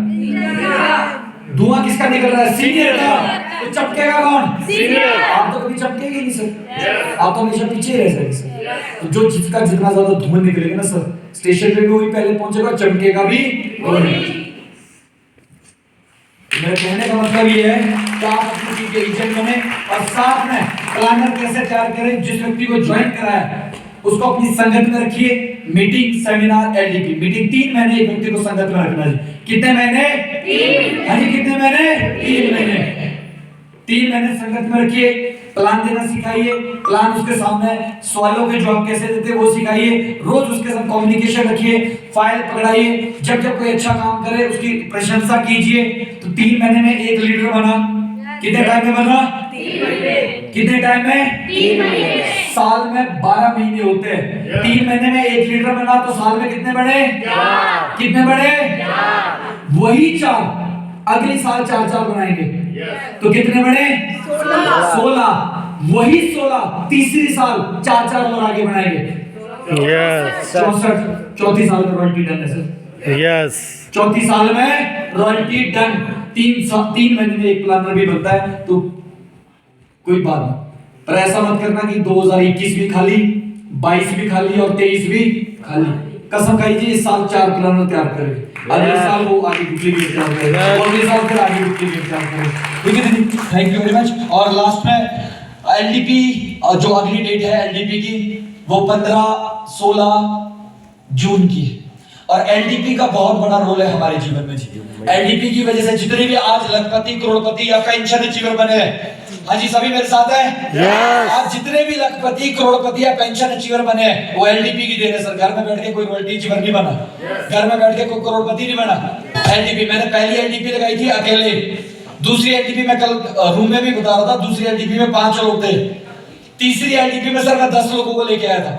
धुआं किसका निकल रहा है? सीनियर का। तो चमकेगा कौन? सीनियर। आप तो कभी चमकेंगे नहीं सर, आप तो हमेशा पीछे रह जाएंगे सर। तो जो जिसका जितना ज्यादा धुआं निकलेगा ना सर, स्टेशन पे भी वही पहले पहुंचेगा, चमकेगा भी वही। मेरे कहने का मतलब ये है कि आप अपनी टीम के एजेंट बने और साथ में प्लानर कैसे तैयार करें। जिस व्यक्ति को ज्वाइन करा है उसको अपनी संगत में रखिए। मीटिंग, सेमिनार, एलडीपी मीटिंग 3 महीने एक व्यक्ति को संगत में रखना है। कितने महीने? 3। हाँ जी कितने महीने? 3 महीने। 3 महीने संगत में रखिए, प्लान देना सिखाइए, प्लान उसके सामने सवालों के जवाब कैसे देते वो सिखाइए, रोज उसके साथ कम्युनिकेशन रखिए, फाइल पकड़ाइए, जब जब कोई अच्छा काम करे उसकी प्रशंसा कीजिए। तो 3 महीने में एक लीडर बना। कितने टाइम में बना? कितने टाइम में? 3 महीने। साल में 12 महीने होते हैं। 3 महीने में 1 लीटर बना तो साल में कितने बने? 4। कितने बने? वही 4 अगले साल 4 बनाएंगे तो कितने बने? 16। वही 16 तीसरी साल 4 और आगे बनाएंगे। Yes. 64 चौथी साल में रॉयल्टी डन है सर। Yes. चौथी साल में रॉयल्टी डन। 3 महीने में एक प्लानर भी बनता है तो कोई बात नहीं, पर ऐसा मत करना कि 2021 भी खाली, 22 भी खाली और 23 भी खाली। कसम खाई जी इस साल 4 प्लानर तैयार करेंगे, अगले साल वो आगे डुप्लीकेट तैयार करेंगे और अगले साल फिर आगे डुप्लीकेट तैयार करेंगे। ठीक है दीदी, थैंक यू वेरी मच। और लास्ट में एलडीपी जो अगली डेट है एलडीपी की वो 15-16 जून की है और एलडीपी का बहुत बड़ा रोल है हमारे जीवन में जी। एलडीपी की वजह से जितने भी आज लखपति, करोड़पति या पेंशन अचीवर बने हैं, हाँ जी सभी मेरे साथ हैं। Yes. आज जितने भी लखपति, करोड़पति या पेंशन अचीवर बने हैं वो एलडीपी की देन है सर। घर में बैठ के कोई रॉयल्टी अचीवर नहीं बना, घर में बैठ के कोई करोड़पति नहीं बना। एलडीपी मैंने पहली एलडीपी लगाई थी अकेले, दूसरी एलडीपी में कल रूम में भी बता रहा था, दूसरी एलडीपी में 5 लोग थे, तीसरी एलडीपी में सर मैं 10 लोगों को लेके आया था।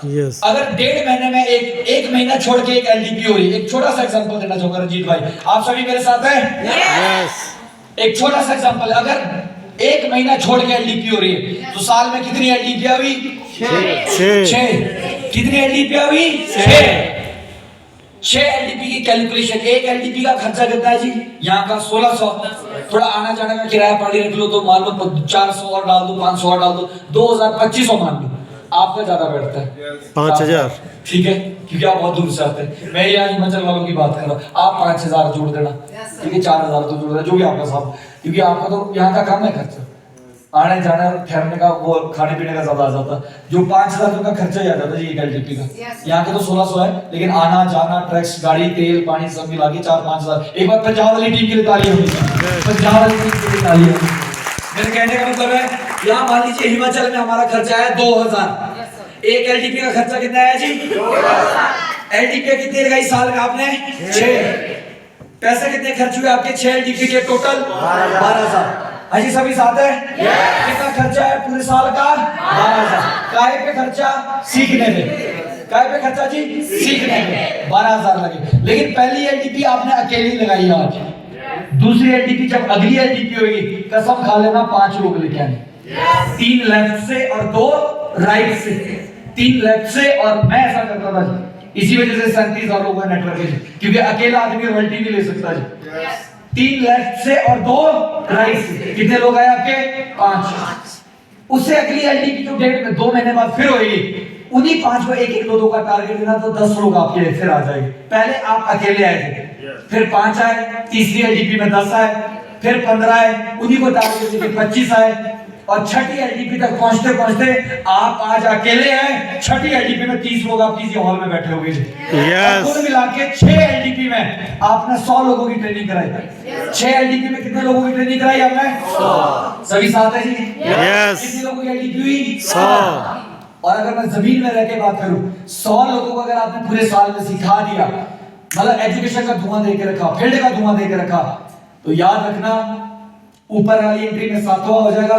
Yes. अगर 1.5 महीने में एक महीना छोड़ के एक एलडीपी हो रही है, एक छोटा सा एग्जांपल देना चाहूंगा रंजीत भाई, आप सभी मेरे साथ हैं? Yes. एक छोटा सा एग्जांपल, अगर 1 महीना छोड़ के एलडीपी हो रही है तो साल में कितनी एलडीपी हुई? 6। कितनी एलडीपी हुई? 6 एलडीपी की कैलकुलेशन। एक एलडीपी का खर्चा कितना है जी? यहाँ का 1600, थोड़ा आना जाने का किराया पानी रख लो तो मान लो 400 और डाल दो, 500 और डाल दो, 2000-2500 मान लो। आपका ज्यादा बैठता है 5000। ठीक है, क्योंकि आप बहुत दूर से आते हैं। मैं यहाँ हिमाचल वालों की बात कर रहा हूँ, आप 5000 जोड़ देना, ठीक है 4000 तो जोड़ देना, जो भी आपका साहब, क्योंकि आपका तो यहाँ का कम है खर्चा, आने जाने ठहरने का वो खाने पीने का ज्यादा आ जाता। जो 5000 का खर्चा ही आ जाता जी एक एलडीपी का। यहाँ के तो 1600 है, लेकिन आना जाना, ट्रैक्स, गाड़ी, तेल, पानी सब मिला के 4-5 हजार। एक बार पंजाब वाली टीम के लिए तालियां होगी, पंजाब वाली टीम के लिए तालियां होगी। मेरे कहने का मतलब है यहाँ मान लीजिए हिमाचल में हमारा खर्चा है 2000, एक एलडीपी का खर्चा कितना है जी? 2000। एलडीपी कितनी लगाई साल में आपने? 6। पैसे कितने खर्च हुए आपके 6 एलडीपी के? टोटल 12000। हाँ जी सभी साथ है? कितना खर्चा है पूरे साल का? 12000। काहे पे खर्चा? सीखने में। काहे पे खर्चा जी? सीखने में 12000 लगे। लेकिन पहली एलडीपी आपने अकेली लगाई आज, दूसरी एलडीपी जब अगली एलडीपी होगी कसम खा लेना 5 लोग लेके आने, 3 लेफ्ट से और 2 राइट से, 3 लेफ्ट से। और मैं ऐसा करता था जी, इसी वजह से 37 लोगों का नेटवर्क है, क्योंकि अकेला आदमी रॉयल्टी नहीं ले सकता जी। 3 लेफ्ट से और 2 राइट से, कितने लोग आए आपके? 5। उससे अगली एलडीपी जो डेट में 2 महीने बाद फिर होगी, उन्हीं 5 को 1-1, 2-2 का टारगेट देना तो 10 लोग आपके फिर आ जाएंगे। पहले आप अकेले आए थे, फिर 5 आए, तीसरी एलडीपी में 10 आए, फिर 15 आए, उन्हीं को टारगेट देके 25 आए, और छठी एलडीपी तक पहुंचते पहुंचते आप आज अकेले हैं। छठी एलडीपी में 30 लोग आप किसी हॉल में बैठे होंगे। कुल मिला के 6 एलडीपी में आपने 100 लोगों की ट्रेनिंग कराई। 6 एलडीपी में कितने लोगों की ट्रेनिंग कराई आपने? 100। सभी साथ है जी? कितने लोगों की एलडीपी हुई? 100। और अगर मैं जमीन में रह के बात करूं, 100 लोगों को अगर आपने पूरे साल में सिखा दिया, मतलब एजुकेशन का धुआं दे के रखा, फील्ड का धुआं दे के रखा, तो याद रखना ऊपर वाली एंट्री में 7वां हो जाएगा,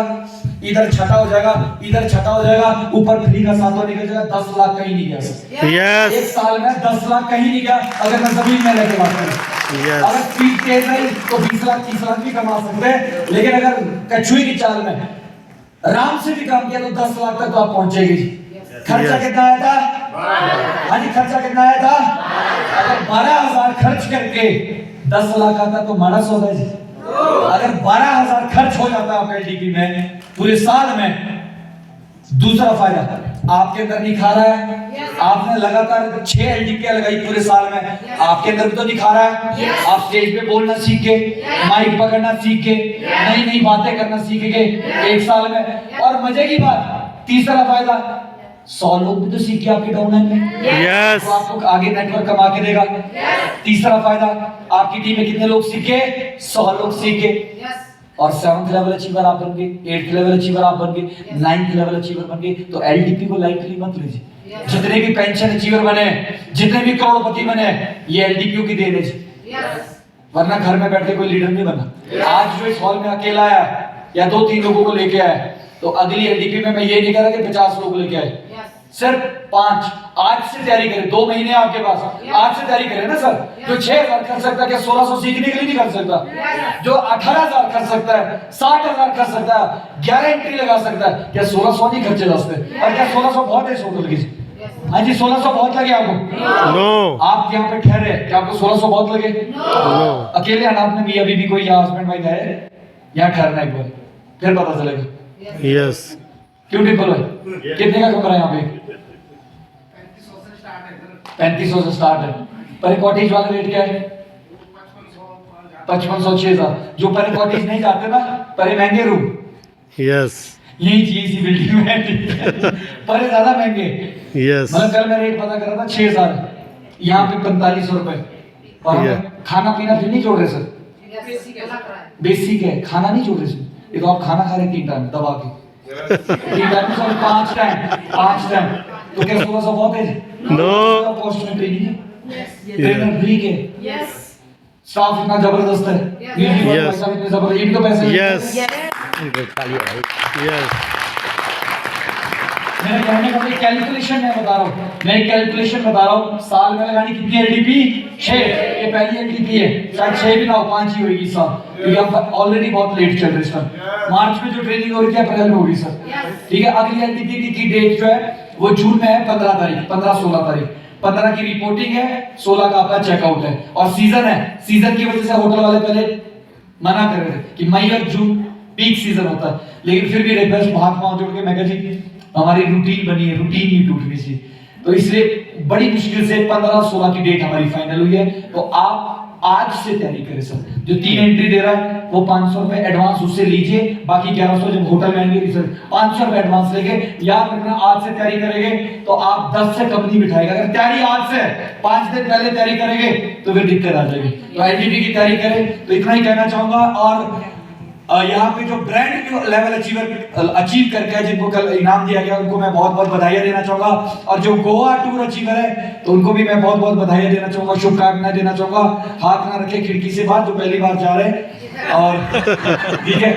इधर छठा हो जाएगा, इधर छठा हो जाएगा, ऊपर फ्री का 7वां निकल जाएगा। 10 लाख कहीं नहीं गया सर। एक साल में 10 लाख कहीं नहीं गया अगर मैं जमीन में रह के बात करूं। अगर स्पीड तेज रही तो 20 लाख 30 लाख भी कमा सकते हैं, लेकिन अगर कछुई की चाल में आराम से भी काम किया तो 10 लाख तक तो आप पहुंचेंगे जी। खर्चा कितना आया था? हाँ जी खर्चा कितना आया था? अगर 12000 खर्च करके 10 लाख आता तो मानस होता है। अगर 12000 खर्च हो जाता है एलडीपी में पूरे साल में, दूसरा फायदा आपके अंदर निखार है। आपने लगातार 6 एलडीपी लगाई पूरे साल में, आपके अंदर भी तो निखार है। आप स्टेज पे बोलना सीख के, माइक पकड़ना सीख के, नई नई बातें करना सीख के 1 साल में। और मजे की बात, तीसरा फायदा 100 लोग भी तो सीख के आपके डाउनलाइन में, तो आपको आगे नेटवर्क कमा के देगा। तीसरा फायदा, आपकी टीम में कितने लोग सीखे? 100 लोग सीखे। और 7th लेवल अचीवर आप बन गए, 8th लेवल अचीवर आप बन गए, 9th लेवल अचीवर बन गए। तो एलडीपी को लाइटली मत लीजिए। जितने भी पेंशन अचीवर बने, जितने भी करोड़पति बने, ये एलडीपी की देन है। वरना घर में बैठ के कोई लीडर नहीं बना। आज जो इस हॉल में अकेला आया या 2-3 लोगों को लेके आया, तो अगली एलडीपी में मैं ये नहीं कह रहा कि 50 लोग लेके आए, सिर्फ 5। आज से तैयारी करें, 2 महीने आपके पास, आज से तैयारी करें ना सर। जो 6000 कर सकता है, क्या 1600 सीखने के लिए नहीं कर सकता? जो 18000 कर सकता है, 60000 कर सकता है, गारंटी लगा सकता है, क्या 1600 नहीं खर्चे जाते? और क्या 1600 बहुत है होटल की? हाँ जी, 1600 बहुत लगे आपको? नो। आप यहाँ पे ठहरे, क्या आपको 1600 बहुत लगे? नो। अकेले अनाथ में मियां बीबी कोई या हस्बैंड वाइफ है यहाँ ठहरना, एक बार फिर पता चलेगा। यस। क्यों डिम्पल भाई, कितने का कमरा है यहाँ पे? 3500 से स्टार्ट है। पर कॉटेज वाला रेट क्या है? 5500, 6000। जो पर कॉटेज नहीं जाते ना, पर महंगे रूम, यस। यही चीज इसी बिल्डिंग में पर ज्यादा महंगे। यस। मतलब कल मैं रेट पता कर रहा था 6000, यहाँ पे 4500 रुपए। और हमें खाना पीना फिर नहीं जोड़ रहे सर, बेसिक है, खाना नहीं जोड़ रहे सर। ये तो आप खाना खा रहे 3 टाइम दबा के, 3 टाइम सर, 5 टाइम, तो क्या 1600 बहुत है? नो। पोस्ट में ट्रेनिंग है, ट्रेनर फ्री के, स्टाफ इतना जबरदस्त है, Yes. इतने जबरदस्त, ये भी तो पैसे लेते हैं। यस। यस। मेरे कहने का कैलकुलेशन मैं बता रहा हूँ, मैं कैलकुलेशन बता रहा हूँ। साल में लगानी कितनी एलडीपी? 6। ये पहली एलडीपी है, शायद 6 भी ना हो, 5 ही होगी इस साल, क्योंकि हम ऑलरेडी बहुत लेट चल रहे हैं सर। मार्च में जो ट्रेनिंग हो रही है अप्रैल में होगी सर, ठीक है। अगली एलडीपी की डेट जो है वो जून में है, 15 तारीख, 15-16 तारीख। 15 की रिपोर्टिंग है, 16 का आपका चेकआउट है। और सीजन है, सीजन की वजह से होटल वाले पहले मना कर रहे थे कि मई और जून पीक सीजन होता है, लेकिन फिर भी रिक्वेस्ट हाथ पांव जोड़ के मैं कहा जी हमारी रूटीन बनी है, रूटीन नहीं टूटनी चाहिए, तो इसलिए बड़ी मुश्किल से 15-16 की डेट हमारी फाइनल हुई है। तो आप आज से तैयारी करें सर। जो 3 एंट्री दे रहा है वो 500 रुपए एडवांस उससे लीजिए, बाकी 1100 जब होटल में आएंगे सर 500 रुपए एडवांस लेंगे। याद रखना, आज से तैयारी करेंगे तो आप 10 से कम नहीं बिठाएगा। अगर तैयारी आज से 5 दिन पहले तैयारी करेंगे तो फिर दिक्कत आ जाएगी। तो एलडीपी की तैयारी करें, तो इतना ही कहना चाहूंगा। और यहाँ पे जो ब्रांड लेवल अचीव करके है, जिनको कल इनाम दिया गया, उनको मैं बहुत बहुत बधाई देना चाहूंगा। और जो गोवा टूर अचीवर है तो उनको भी मैं बहुत बहुत बधाई देना चाहूंगा, शुभकामनाएं देना चाहूंगा। हाथ ना रखे खिड़की से बाहर, जो पहली बार जा रहे हैं, और ठीक है।